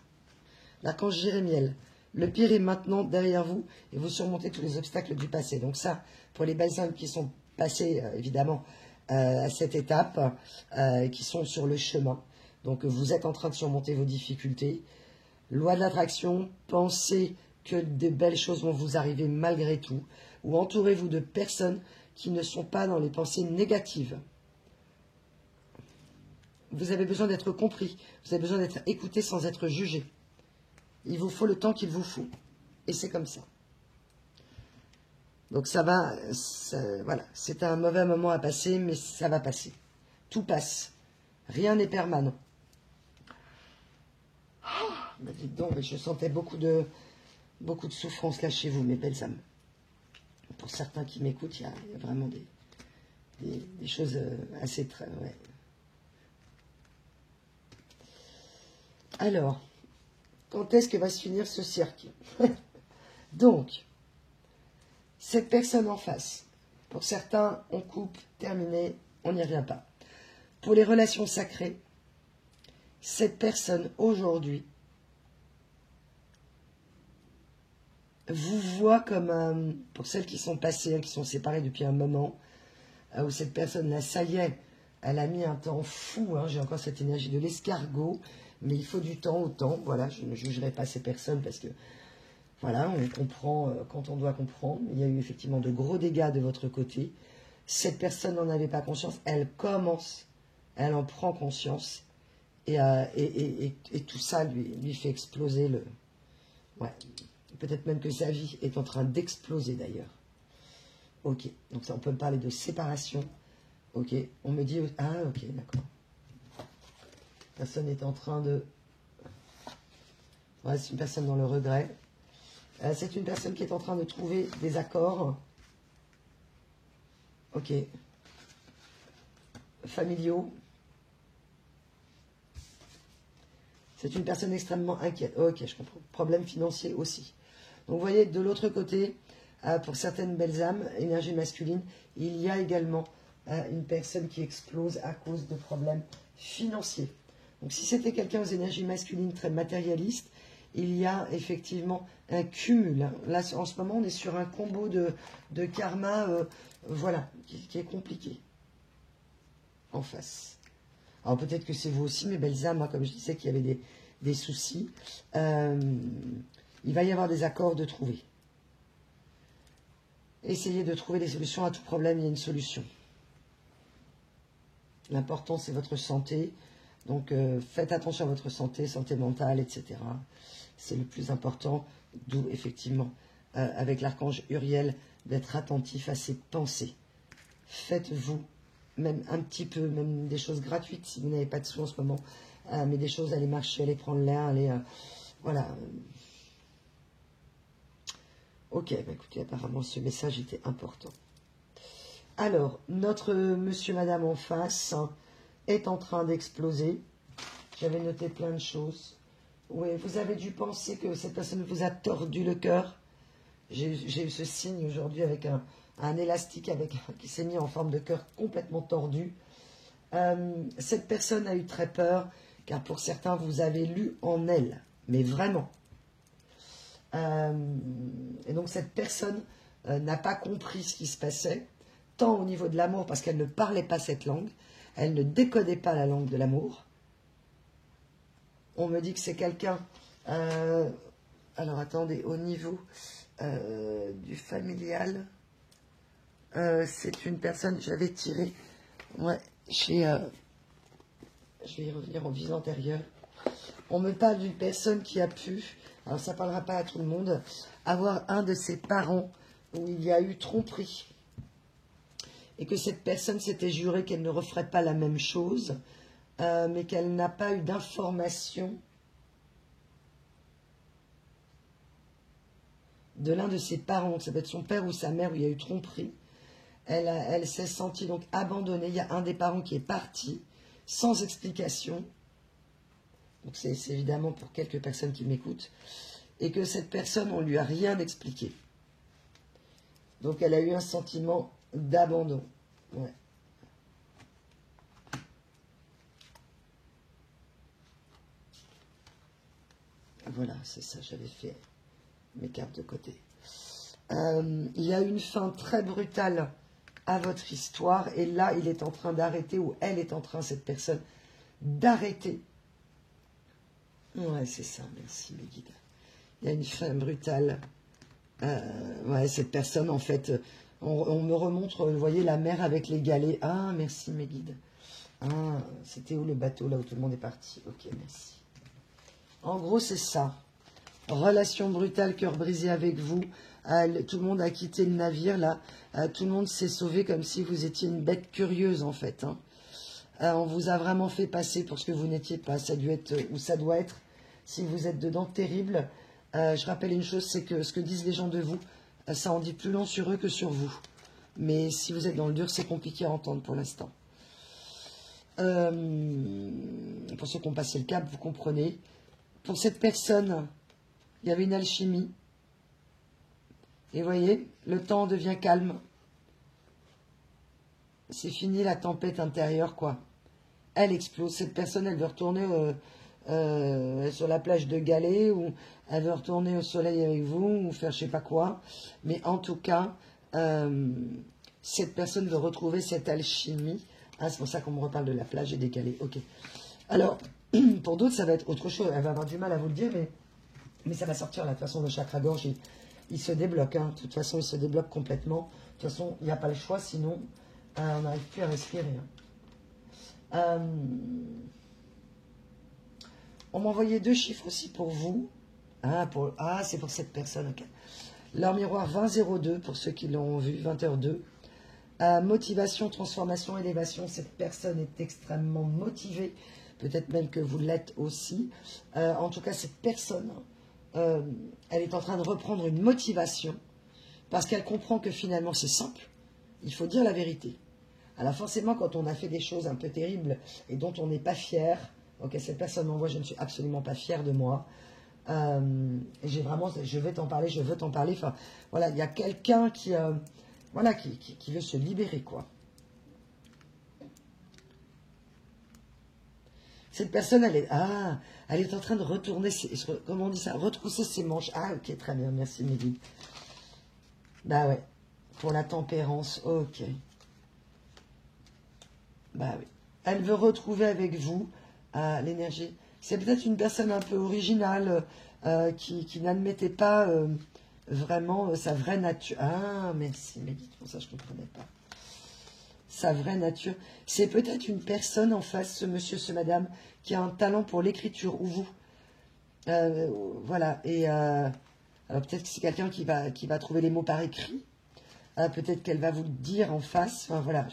L'archange Jérémiel, le pire est maintenant derrière vous et vous surmontez tous les obstacles du passé. Donc ça, pour les belles âmes qui sont passées, évidemment, à cette étape, qui sont sur le chemin. Donc vous êtes en train de surmonter vos difficultés. Loi de l'attraction, pensez que des belles choses vont vous arriver malgré tout, ou entourez-vous de personnes qui ne sont pas dans les pensées négatives. Vous avez besoin d'être compris, vous avez besoin d'être écouté sans être jugé. Il vous faut le temps qu'il vous faut. Et c'est comme ça. Donc ça va, voilà, c'est un mauvais moment à passer, mais ça va passer. Tout passe. Rien n'est permanent. Oh, mais dites donc, mais je sentais beaucoup de souffrance là chez vous, mes belles âmes. Pour certains qui m'écoutent, il y a vraiment des choses assez très... Ouais. Alors, quand est-ce que va se finir ce cirque? Donc, cette personne en face, pour certains, on coupe, terminé, on n'y revient pas. Pour les relations sacrées, cette personne aujourd'hui vous voit comme, pour celles qui sont passées, qui sont séparées depuis un moment, où cette personne-là, ça y est, elle a mis un temps fou, hein, j'ai encore cette énergie de l'escargot, mais il faut du temps au temps, voilà, je ne jugerai pas ces personnes parce que, voilà, on comprend quand on doit comprendre. Il y a eu effectivement de gros dégâts de votre côté. Cette personne n'en avait pas conscience, elle commence, elle en prend conscience, et tout ça lui fait exploser le... Ouais, peut-être même que sa vie est en train d'exploser d'ailleurs. Ok, donc ça, on peut me parler de séparation. Ok, on me dit... Ah, ok, d'accord. La personne est en train de... Ouais, c'est une personne dans le regret. C'est une personne qui est en train de trouver des accords. Ok. Familiaux. C'est une personne extrêmement inquiète. Ok, je comprends. Problème financier aussi. Donc vous voyez, de l'autre côté, pour certaines belles âmes, énergie masculine, il y a également une personne qui explose à cause de problèmes financiers. Donc si c'était quelqu'un aux énergies masculines très matérialistes, il y a effectivement un cumul. Là, en ce moment, on est sur un combo de karma, voilà, qui est compliqué en face. Alors peut-être que c'est vous aussi, mes belles âmes, hein, comme je disais qu'il y avait des soucis. Il va y avoir des accords de trouver. Essayez de trouver des solutions à tout problème, il y a une solution. L'important, c'est votre santé. Donc, faites attention à votre santé, santé mentale, etc. C'est le plus important, d'où, effectivement, avec l'archange Uriel, d'être attentif à ses pensées. Faites-vous, même un petit peu, même des choses gratuites, si vous n'avez pas de sous en ce moment, mais des choses, aller marcher, aller prendre l'air, aller... voilà. Ok, bah écoutez, apparemment, ce message était important. Alors, notre monsieur, madame en face est en train d'exploser. J'avais noté plein de choses. Oui, vous avez dû penser que cette personne vous a tordu le cœur. J'ai eu ce signe aujourd'hui avec un élastique qui s'est mis en forme de cœur complètement tordu. Cette personne a eu très peur, car pour certains, vous avez lu en elle, mais vraiment. Et donc cette personne n'a pas compris ce qui se passait, tant au niveau de l'amour, parce qu'elle ne parlait pas cette langue, elle ne décodait pas la langue de l'amour. On me dit que c'est quelqu'un... alors attendez, au niveau du familial, c'est une personne, j'avais tiré, ouais, je vais y revenir en vie antérieure. On me parle d'une personne qui a pu, alors ça ne parlera pas à tout le monde, avoir un de ses parents où il y a eu tromperie. Et que cette personne s'était jurée qu'elle ne referait pas la même chose, mais qu'elle n'a pas eu d'information de l'un de ses parents, ça peut être son père ou sa mère, où il y a eu tromperie. Elle s'est sentie donc abandonnée. Il y a un des parents qui est parti, sans explication. Donc c'est évidemment pour quelques personnes qui m'écoutent. Et que cette personne, on ne lui a rien expliqué. Donc elle a eu un sentiment d'abandon. Ouais. Voilà, c'est ça, j'avais fait mes cartes de côté. Il y a une fin très brutale à votre histoire. Et là, il est en train d'arrêter, ou elle est en train, cette personne, d'arrêter. Ouais, c'est ça, merci mes guides. Il y a une fin brutale. Ouais, cette personne, en fait, on me remontre, vous voyez, la mer avec les galets. Ah, merci mes guides. Ah, c'était où le bateau, là où tout le monde est parti? Ok, merci. En gros, c'est ça. Relation brutale, cœur brisé avec vous. Tout le monde a quitté le navire, là. Tout le monde s'est sauvé comme si vous étiez une bête curieuse, en fait. Hein. On vous a vraiment fait passer pour ce que vous n'étiez pas. Ça a dû être, ou ça doit être, si vous êtes dedans, terrible. Je rappelle une chose, c'est que ce que disent les gens de vous, ça en dit plus long sur eux que sur vous. Mais si vous êtes dans le dur, c'est compliqué à entendre pour l'instant. Pour ceux qui ont passé le cap, vous comprenez. Pour cette personne, il y avait une alchimie. Et vous voyez, le temps devient calme. C'est fini la tempête intérieure, quoi. Elle explose. Cette personne, elle veut retourner sur la plage de Galets, ou elle veut retourner au soleil avec vous, ou faire je sais pas quoi. Mais en tout cas, cette personne veut retrouver cette alchimie. Ah, c'est pour ça qu'on me reparle de la plage et des Galets. Ok. Alors, pour d'autres, ça va être autre chose. Elle va avoir du mal à vous le dire, mais ça va sortir. Là. De toute façon, le chakra-gorge, il se débloque. Hein. De toute façon, il se débloque complètement. De toute façon, il n'y a pas le choix, sinon, on n'arrive plus à respirer. Hein. On m'a envoyé 2 chiffres aussi pour vous. Ah, c'est pour cette personne. Okay. L'heure miroir 2002, pour ceux qui l'ont vu, 20h02. Motivation, transformation, élévation. Cette personne est extrêmement motivée. Peut-être même que vous l'êtes aussi. En tout cas, cette personne, elle est en train de reprendre une motivation parce qu'elle comprend que finalement, c'est simple. Il faut dire la vérité. Alors forcément, quand on a fait des choses un peu terribles et dont on n'est pas fier, ok, cette personne m'envoie, je ne suis absolument pas fière de moi. J'ai vraiment, je vais t'en parler, je veux t'en parler. Enfin, voilà, il y a quelqu'un qui, voilà, qui veut se libérer, quoi. Cette personne, elle est en train de retourner, comment on dit ça, retrousser ses manches. Ah, ok, très bien, merci Mehdi. Bah ouais, pour la tempérance, ok. Bah oui. Elle veut retrouver avec vous l'énergie. C'est peut-être une personne un peu originale qui n'admettait pas vraiment sa vraie nature. Ah, merci, mais dites-moi ça, je ne comprenais pas. Sa vraie nature. C'est peut-être une personne en face, ce monsieur, ce madame, qui a un talent pour l'écriture, ou vous. Voilà. Et peut-être que c'est quelqu'un qui va trouver les mots par écrit. Peut-être qu'elle va vous le dire en face. Enfin, voilà.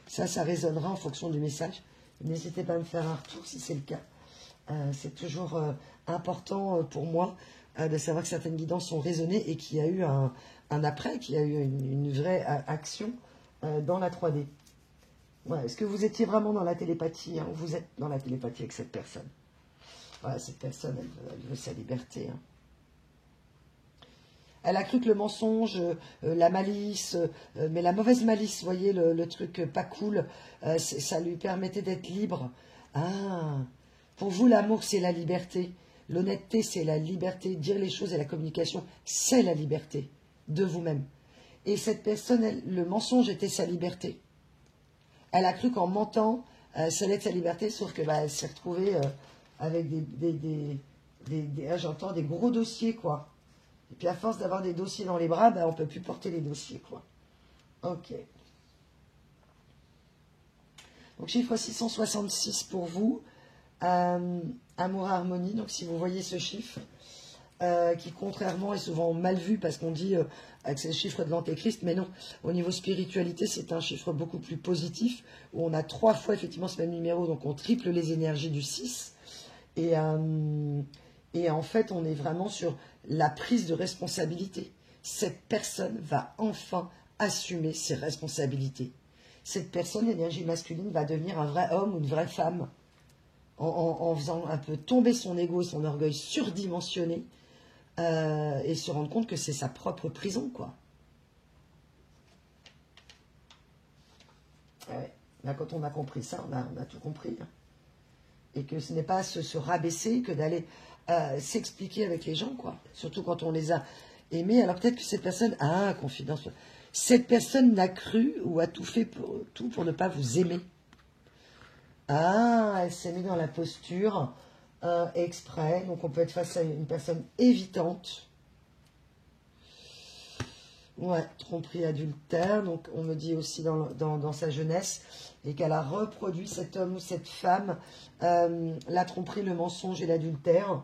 Ça résonnera en fonction du message. N'hésitez pas à me faire un retour si c'est le cas. C'est toujours important pour moi de savoir que certaines guidances sont raisonnées et qu'il y a eu un après, qu'il y a eu une vraie action dans la 3D. Voilà. Est-ce que vous étiez vraiment dans la télépathie, hein, ou vous êtes dans la télépathie avec cette personne? Voilà, cette personne, elle veut sa liberté. Hein. Elle a cru que le mensonge, la malice, mais la mauvaise malice, vous voyez, le truc pas cool, ça lui permettait d'être libre. Ah, pour vous, l'amour, c'est la liberté. L'honnêteté, c'est la liberté. Dire les choses et la communication, c'est la liberté de vous-même. Et cette personne, le mensonge était sa liberté. Elle a cru qu'en mentant, ça allait être sa liberté, sauf que elle s'est retrouvée avec j'entends des gros dossiers, quoi. Et puis à force d'avoir des dossiers dans les bras, on ne peut plus porter les dossiers, quoi. Ok. Donc chiffre 666 pour vous. Amour, harmonie. Donc si vous voyez ce chiffre, qui contrairement est souvent mal vu parce qu'on dit que c'est le chiffre de l'antéchrist, mais non, au niveau spiritualité, c'est un chiffre beaucoup plus positif, où on a 3 fois effectivement ce même numéro, donc on triple les énergies du 6. Et en fait, on est vraiment sur la prise de responsabilité. Cette personne va enfin assumer ses responsabilités. Cette personne, l'énergie masculine, va devenir un vrai homme ou une vraie femme, en faisant un peu tomber son ego et son orgueil surdimensionné, et se rendre compte que c'est sa propre prison, quoi. Ouais. Là, quand on a compris ça, on a tout compris. Hein. Et que ce n'est pas se rabaisser que d'aller s'expliquer avec les gens, quoi. Surtout quand on les a aimés. Alors peut-être que cette personne a un confidence. Cette personne n'a cru ou a tout fait pour ne pas vous aimer. Ah, elle s'est mise dans la posture exprès. Donc on peut être face à une personne évitante. Ouais, tromperie, adultère. Donc on me dit aussi dans sa jeunesse, et qu'elle a reproduit cet homme ou cette femme, la tromperie, le mensonge et l'adultère,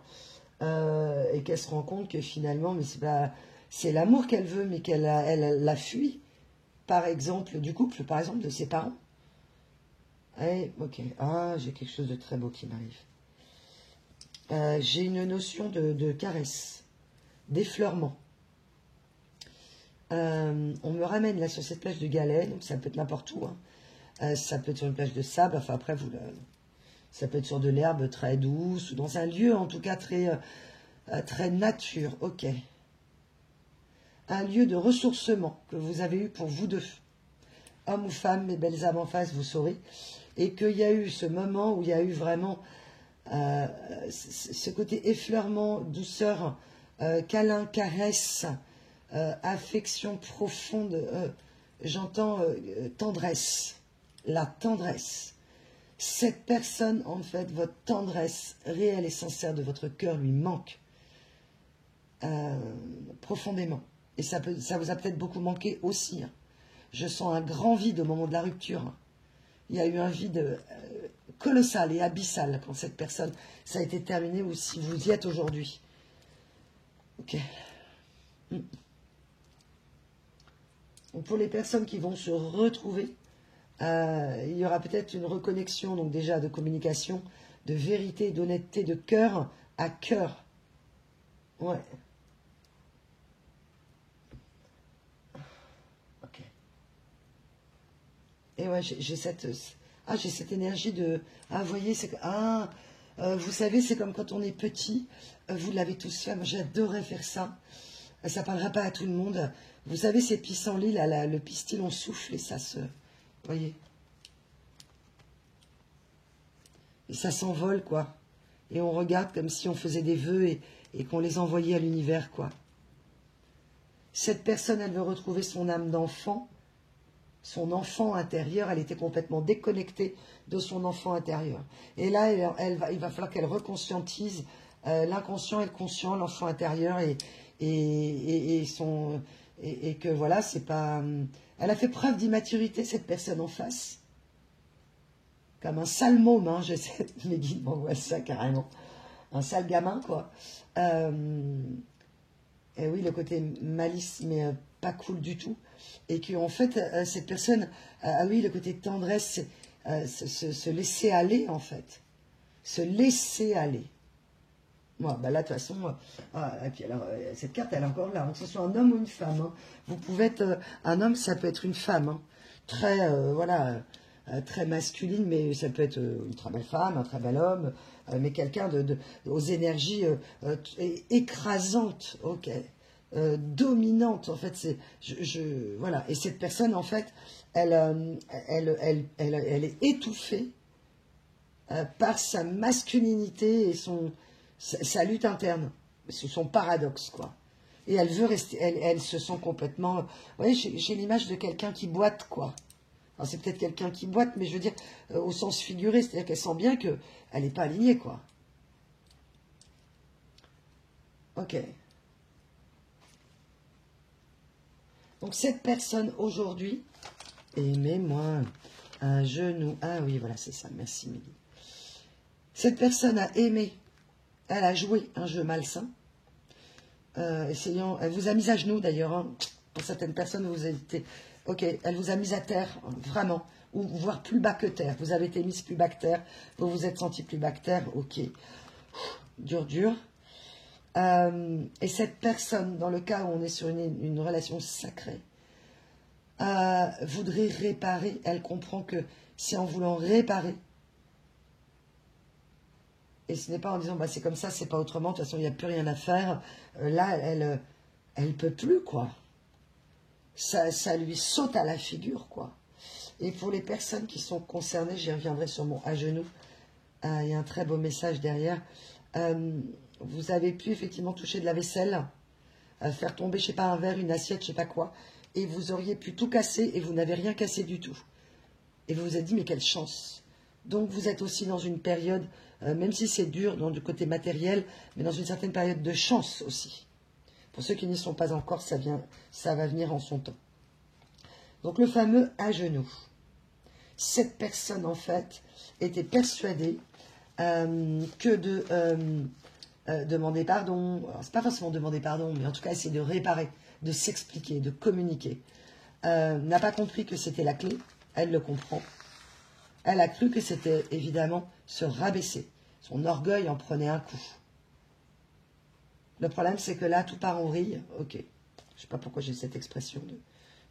et qu'elle se rend compte que finalement, mais c'est l'amour qu'elle veut, mais qu'elle la fuit, par exemple, du couple, par exemple, de ses parents. Allez, ok. Ah, j'ai quelque chose de très beau qui m'arrive. J'ai une notion de caresse, d'effleurement. On me ramène là sur cette plage de galets, donc ça peut être n'importe où. Hein. Ça peut être sur une plage de sable, enfin après, ça peut être sur de l'herbe très douce, ou dans un lieu en tout cas très nature, ok. Un lieu de ressourcement que vous avez eu pour vous deux. Homme ou femme, mes belles âmes en face, vous saurez. Et qu'il y a eu ce moment où il y a eu vraiment ce côté effleurement, douceur, câlin, caresse, affection profonde, j'entends tendresse, la tendresse. Cette personne, en fait, votre tendresse réelle et sincère de votre cœur lui manque profondément. Et ça vous a peut-être beaucoup manqué aussi. Hein. Je sens un grand vide au moment de la rupture. Hein. Il y a eu un vide colossal et abyssal quand cette personne, ça a été terminé, ou si vous y êtes aujourd'hui. Ok. Donc pour les personnes qui vont se retrouver, il y aura peut-être une reconnexion, donc déjà de communication, de vérité, d'honnêteté, de cœur à cœur. Ouais. Ok. Et ouais, j'ai cette énergie de... Ah, vous voyez, c'est... Ah, vous savez, c'est comme quand on est petit, vous l'avez tous fait, moi j'adorais faire ça. Ça ne parlera pas à tout le monde. Vous savez, ces pissenlits, là, le pistil, on souffle et ça se... Vous voyez? Et ça s'envole, quoi. Et on regarde comme si on faisait des vœux et qu'on les envoyait à l'univers, quoi. Cette personne, elle veut retrouver son âme d'enfant, son enfant intérieur. Elle était complètement déconnectée de son enfant intérieur. Et là, il va falloir qu'elle reconscientise l'inconscient et le conscient, l'enfant intérieur et que voilà, c'est pas... Elle a fait preuve d'immaturité, cette personne en face. Comme un sale môme, hein, j'essaie, mes guides m'envoient ça carrément. Un sale gamin, quoi. Et oui, le côté malice, mais pas cool du tout. Et qu'en fait, cette personne, ah oui, le côté tendresse, se laisser aller, en fait. Se laisser aller. Bon, bah là, de toute façon, et puis alors, cette carte, elle est encore là, hein, que ce soit un homme ou une femme. Hein. Vous pouvez être un homme, ça peut être une femme. Hein. Très, voilà, très masculine, mais ça peut être une très belle femme, un très bel homme, mais quelqu'un aux énergies écrasantes, ok, dominantes, en fait. Voilà. Et cette personne, en fait, elle est étouffée par sa masculinité et sa lutte interne, c'est son paradoxe, quoi. Et elle veut rester, elle se sent complètement... Vous voyez, j'ai l'image de quelqu'un qui boite, quoi. Alors c'est peut-être quelqu'un qui boite, mais je veux dire, au sens figuré, c'est-à-dire qu'elle sent bien qu'elle n'est pas alignée, quoi. Ok. Donc cette personne, aujourd'hui, aimez-moi, un genou... Ah oui, voilà, c'est ça, merci Mélie. Cette personne a aimé, elle a joué un jeu malsain, elle vous a mis à genoux d'ailleurs, hein, pour certaines personnes, vous avez été, ok, elle vous a mis à terre, vraiment, ou voire plus bas que terre, vous avez été mise plus bas que terre, vous vous êtes senti plus bas que terre, ok, dur, dur. Et cette personne, dans le cas où on est sur une relation sacrée, voudrait réparer, elle comprend que c'est en voulant réparer, et ce n'est pas en disant, bah, c'est comme ça, c'est pas autrement, de toute façon, il n'y a plus rien à faire. Là, elle peut plus, quoi. Ça lui saute à la figure, quoi. Et pour les personnes qui sont concernées, j'y reviendrai sur mon à genoux, il y a un très beau message derrière. Vous avez pu effectivement toucher de la vaisselle, faire tomber, je sais pas, un verre, une assiette, je sais pas quoi, et vous auriez pu tout casser et vous n'avez rien cassé du tout. Et vous vous êtes dit, mais quelle chance. Donc vous êtes aussi dans une période même si c'est dur dans du côté matériel, mais dans une certaine période de chance aussi. Pour ceux qui n'y sont pas encore, ça va venir en son temps. Donc le fameux à genoux. Cette personne, en fait, était persuadée que de demander pardon, c'est pas forcément demander pardon, mais en tout cas essayer de réparer, de s'expliquer, de communiquer, n'a pas compris que c'était la clé, elle le comprend. Elle a cru que c'était évidemment se rabaisser. Son orgueil en prenait un coup. Le problème, c'est que là, tout part en vrille. Ok, je sais pas pourquoi j'ai cette expression de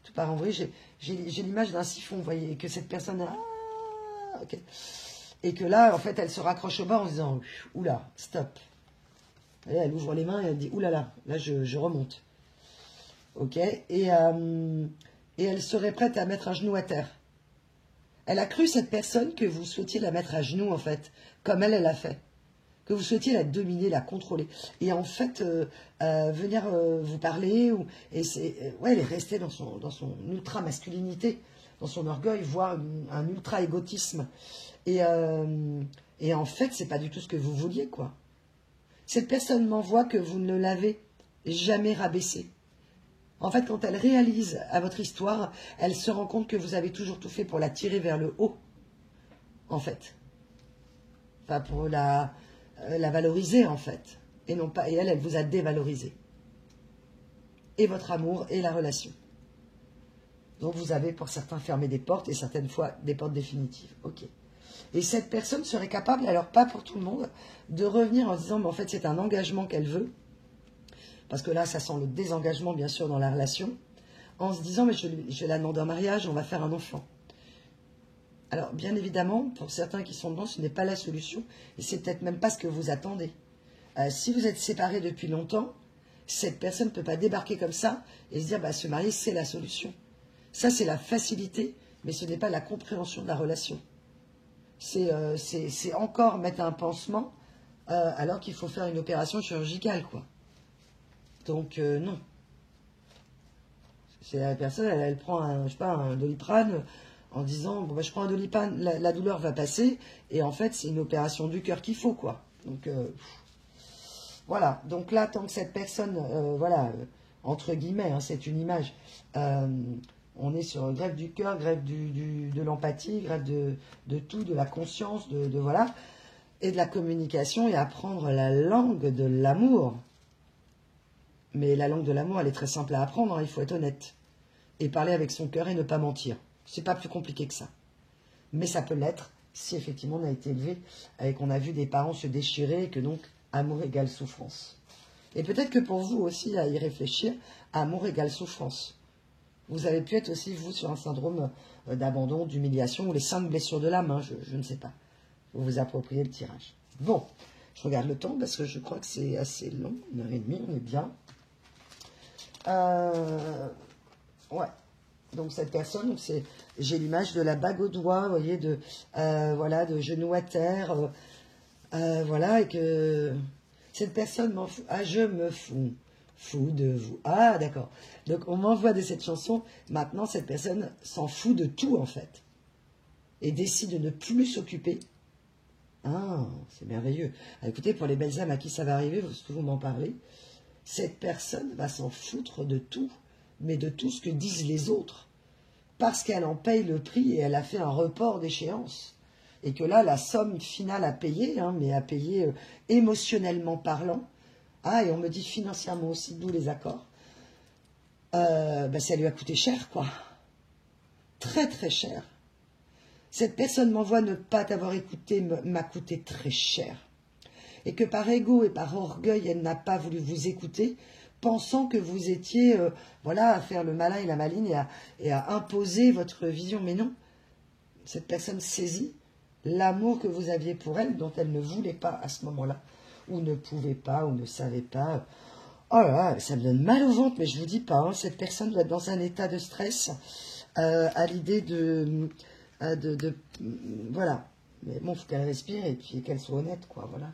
tout part en vrille. J'ai l'image d'un siphon, vous voyez, et que cette personne... Ah, ok. Et que là, en fait, elle se raccroche au bord en se disant, oula, stop. Et elle ouvre les mains et elle dit, oulala, là, je remonte. Ok, et elle serait prête à mettre un genou à terre. Elle a cru, cette personne, que vous souhaitiez la mettre à genoux, en fait, comme elle a fait. Que vous souhaitiez la dominer, la contrôler. Et en fait, venir vous parler, ouais, elle est restée dans son ultra-masculinité, dans son orgueil, voire un ultra-égotisme. Et en fait, c'est pas du tout ce que vous vouliez, quoi. Cette personne m'envoie que vous ne l'avez jamais rabaissée. En fait, quand elle réalise à votre histoire, elle se rend compte que vous avez toujours tout fait pour la tirer vers le haut, en fait. Enfin, pour la valoriser, en fait. Et non pas, et elle vous a dévalorisé. Et votre amour et la relation. Donc vous avez pour certains fermé des portes et certaines fois des portes définitives. Ok. Et cette personne serait capable, alors pas pour tout le monde, de revenir en se disant, mais en fait c'est un engagement qu'elle veut. Parce que là, ça sent le désengagement, bien sûr, dans la relation. En se disant, mais je la demande en mariage, on va faire un enfant. Alors, bien évidemment, pour certains qui sont dedans, ce n'est pas la solution. Et c'est peut-être même pas ce que vous attendez. Si vous êtes séparés depuis longtemps, cette personne ne peut pas débarquer comme ça et se dire, bah, se marier, c'est la solution. Ça, c'est la facilité, mais ce n'est pas la compréhension de la relation. C'est encore mettre un pansement alors qu'il faut faire une opération chirurgicale, quoi. Donc, non. C'est la personne, elle prend un Doliprane en disant, bon, bah, je prends un Doliprane, la douleur va passer, et en fait, c'est une opération du cœur qu'il faut, quoi. Donc, voilà. Donc là, tant que cette personne, voilà, entre guillemets, hein, c'est une image, on est sur grève du cœur, grève de l'empathie, grève de tout, de la conscience, voilà, et de la communication, et apprendre la langue de l'amour. Mais la langue de l'amour, elle est très simple à apprendre, hein, il faut être honnête. Et parler avec son cœur et ne pas mentir. C'est pas plus compliqué que ça. Mais ça peut l'être si effectivement on a été élevé et qu'on a vu des parents se déchirer et que donc amour égale souffrance. Et peut-être que pour vous aussi, à y réfléchir, amour égale souffrance. Vous avez pu être aussi, vous, sur un syndrome d'abandon, d'humiliation ou les 5 blessures de l'âme, hein, je ne sais pas. Vous vous appropriez le tirage. Bon, je regarde le temps parce que je crois que c'est assez long, 1h30, on est bien. Ouais. Donc cette personne, j'ai l'image de la bague au doigt, vous voyez, voilà, de genoux à terre, voilà, et que cette personne m'en fout. Ah, je me fous de vous. Ah, d'accord. Donc on m'envoie de cette chanson. Maintenant, cette personne s'en fout de tout, en fait, et décide de ne plus s'occuper. Ah, c'est merveilleux. Ah, écoutez, pour les belles âmes à qui ça va arriver, vous m'en parlez. Cette personne va s'en foutre de tout, mais de tout ce que disent les autres, parce qu'elle en paye le prix et elle a fait un report d'échéance. Et que là, la somme finale à payer, hein, mais à payer émotionnellement parlant, ah, et on me dit financièrement aussi, d'où les accords, bah, ça lui a coûté cher, quoi. Très, très cher. Cette personne m'envoie ne pas t'avoir écouté m'a coûté très cher. Et que par ego et par orgueil, elle n'a pas voulu vous écouter, pensant que vous étiez, voilà, à faire le malin et la maligne et à imposer votre vision. Mais non, cette personne saisit l'amour que vous aviez pour elle, dont elle ne voulait pas à ce moment-là, ou ne pouvait pas, ou ne savait pas. Oh là là, ça me donne mal au ventre, mais je vous dis pas, hein, cette personne doit être dans un état de stress à l'idée voilà. Mais bon, il faut qu'elle respire et puis qu'elle soit honnête, quoi, voilà.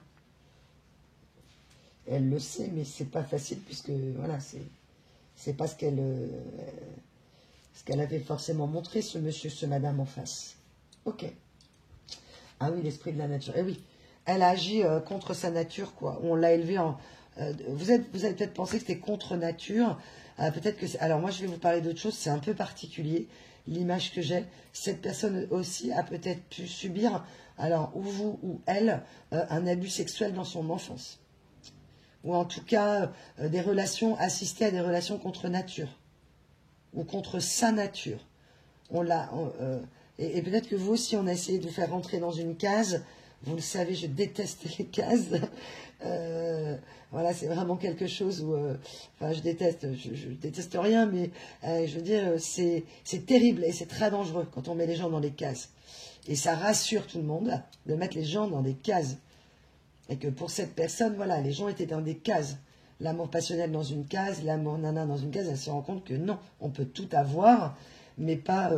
Elle le sait, mais c'est pas facile puisque voilà, c'est pas ce qu'elle avait forcément montré, ce monsieur, ce madame en face. Ok. Ah oui, l'esprit de la nature. Eh oui, elle a agi contre sa nature, quoi. On l'a élevée en... vous avez peut-être pensé que c'était contre nature. Peut-être que... Alors moi, je vais vous parler d'autre chose. C'est un peu particulier, l'image que j'ai. Cette personne aussi a peut-être pu subir, alors, ou vous ou elle, un abus sexuel dans son enfance. Ou en tout cas, des relations, assister à des relations contre nature. Ou contre sa nature. On l'a... et peut-être que vous aussi, on a essayé de vous faire rentrer dans une case. Vous le savez, je déteste les cases. Voilà, c'est vraiment quelque chose où... enfin, je déteste rien, mais je veux dire, c'est terrible et c'est très dangereux quand on met les gens dans des cases. Et ça rassure tout le monde de mettre les gens dans des cases. Et que pour cette personne, voilà, les gens étaient dans des cases. L'amour passionnel dans une case, l'amour nana dans une case, elle se rend compte que non, on peut tout avoir, mais pas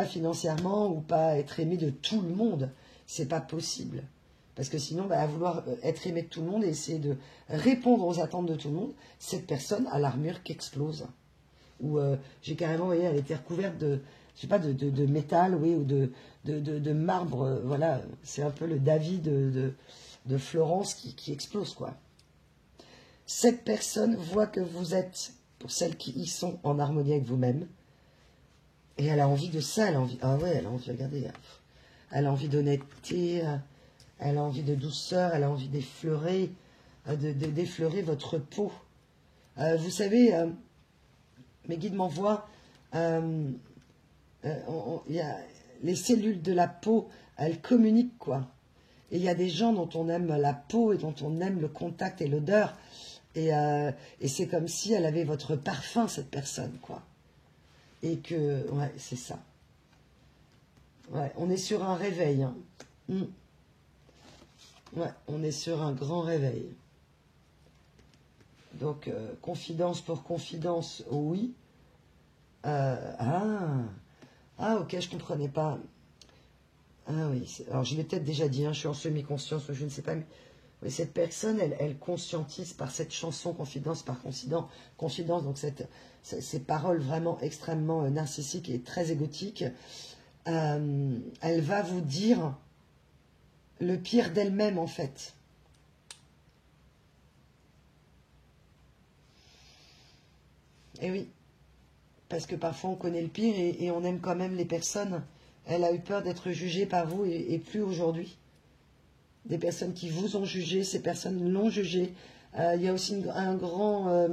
financièrement ou pas être aimé de tout le monde. C'est pas possible. Parce que sinon, à vouloir être aimé de tout le monde et essayer de répondre aux attentes de tout le monde, cette personne a l'armure qui explose. Ou j'ai carrément, vous voyez, elle était recouverte de, je sais pas, de métal, oui, ou de marbre. Voilà, c'est un peu le David de Florence qui explose, quoi. Cette personne voit que vous êtes, pour celles qui y sont, en harmonie avec vous-même. Et elle a envie de ça, elle a envie, ah ouais, elle a envie, regardez, elle a envie d'honnêteté, elle a envie de douceur, elle a envie d'effleurer, d'effleurer votre peau. Vous savez, mes guides m'envoient, il y a les cellules de la peau, elles communiquent, quoi. Et il y a des gens dont on aime la peau et dont on aime le contact et l'odeur. Et c'est comme si elle avait votre parfum, cette personne, quoi. Et que, ouais, c'est ça. Ouais, on est sur un réveil. Hein. Ouais, on est sur un grand réveil. Donc, confidence pour confidence, oui. Ah, ok, je comprenais pas. Ah oui, alors je l'ai peut-être déjà dit, hein, je suis en semi-conscience, je ne sais pas, mais oui, cette personne, elle conscientise par cette chanson, confidence par confidence, donc ces paroles vraiment extrêmement narcissiques et très égotiques, elle va vous dire le pire d'elle-même, en fait. Et oui, parce que parfois on connaît le pire et on aime quand même les personnes. Elle a eu peur d'être jugée par vous et plus aujourd'hui. Des personnes qui vous ont jugé, ces personnes l'ont jugé. Il y a aussi un grand...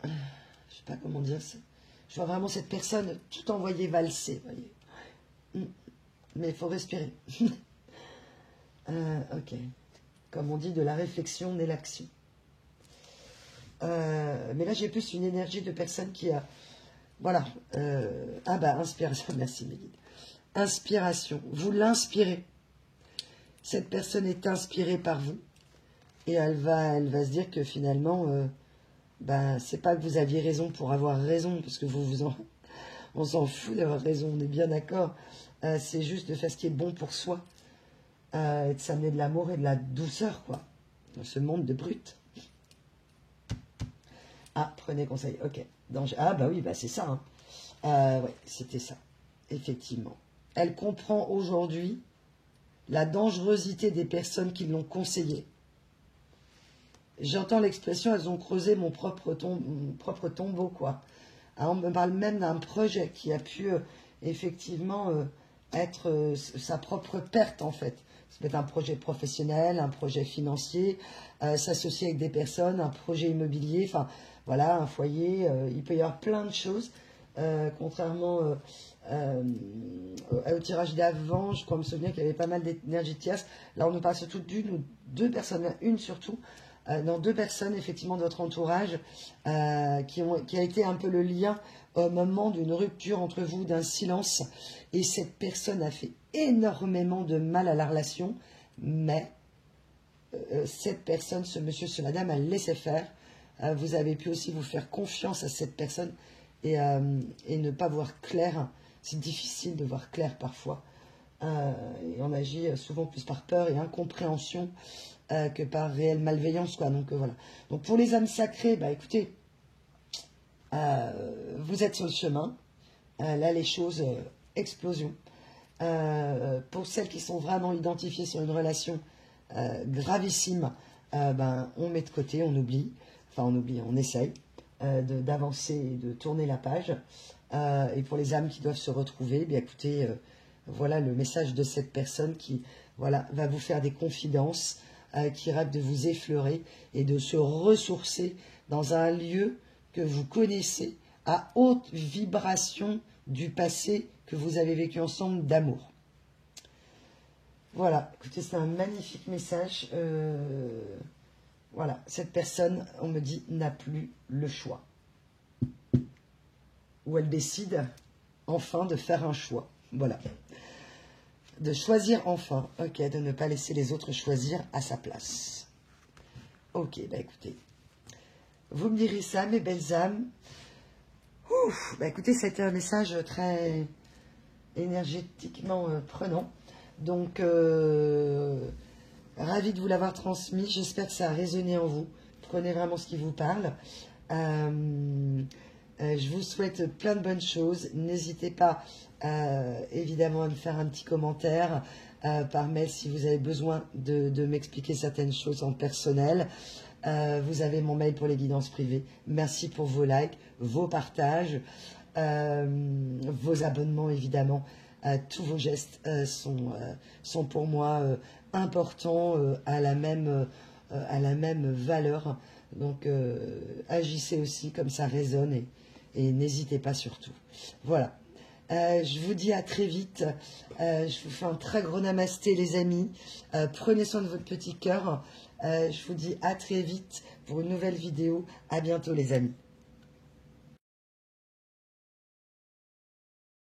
je ne sais pas comment dire ça. Je vois vraiment cette personne tout envoyée valser, voyez. Mais il faut respirer. Ok. Comme on dit, de la réflexion naît l'action. Mais là, j'ai plus une énergie de personne qui a... Voilà. Ah bah, inspiration. Merci, mes guides. Inspiration. Vous l'inspirez. Cette personne est inspirée par vous. Et elle va se dire que finalement, ben, c'est pas que vous aviez raison pour avoir raison, parce que on s'en fout d'avoir raison, on est bien d'accord. C'est juste de faire ce qui est bon pour soi. Et de s'amener de l'amour et de la douceur, quoi. Dans ce monde de brutes. Ah, prenez conseil, ok. Ah, bah oui, bah c'est ça. Hein. Ouais, c'était ça. Effectivement. Elle comprend aujourd'hui la dangerosité des personnes qui l'ont conseillé. J'entends l'expression, elles ont creusé mon propre tombeau, quoi. Alors, on me parle même d'un projet qui a pu effectivement être sa propre perte, en fait. Ça peut être un projet professionnel, un projet financier, s'associer avec des personnes, un projet immobilier, enfin, voilà, un foyer. Il peut y avoir plein de choses. Contrairement au tirage d'avant, je crois me souvenir qu'il y avait pas mal d'énergie de tierce. Là, on nous parle surtout d'une ou deux personnes, une surtout, deux personnes, effectivement, de votre entourage, qui a été un peu le lien au moment d'une rupture entre vous, d'un silence. Et cette personne a fait énormément de mal à la relation, mais cette personne, ce monsieur, ce madame, a laissé faire. Vous avez pu aussi vous faire confiance à cette personne et ne pas voir clair. C'est difficile de voir clair parfois. Et on agit souvent plus par peur et incompréhension que par réelle malveillance, quoi. Donc voilà. Donc pour les âmes sacrées, bah écoutez, vous êtes sur le chemin. Là, les choses, explosion. Pour celles qui sont vraiment identifiées sur une relation gravissime, ben, on met de côté, on oublie, on essaye d'avancer et de tourner la page. Et pour les âmes qui doivent se retrouver, bien écoutez, voilà le message de cette personne qui va vous faire des confidences, qui rêve de vous effleurer et de se ressourcer dans un lieu que vous connaissez à haute vibration du passé que vous avez vécu ensemble d'amour. Voilà, écoutez, c'est un magnifique message. Voilà, cette personne, on me dit, n'a plus le choix. Ou elle décide enfin de faire un choix. Voilà. De choisir enfin. Ok, de ne pas laisser les autres choisir à sa place. Ok, bah écoutez. Vous me direz ça, mes belles âmes. Ouf, bah écoutez, ça a été un message très énergétiquement prenant. Donc, ravi de vous l'avoir transmis. J'espère que ça a résonné en vous. Prenez vraiment ce qui vous parle. Je vous souhaite plein de bonnes choses. N'hésitez pas, évidemment, à me faire un petit commentaire par mail si vous avez besoin de m'expliquer certaines choses en personnel. Vous avez mon mail pour les guidances privées. Merci pour vos likes, vos partages, vos abonnements, évidemment. Tous vos gestes sont pour moi importants, à la même valeur. Donc, agissez aussi comme ça résonne et n'hésitez pas surtout. Voilà. Je vous dis à très vite. Je vous fais un très gros namasté, les amis. Prenez soin de votre petit cœur. Je vous dis à très vite pour une nouvelle vidéo. À bientôt, les amis.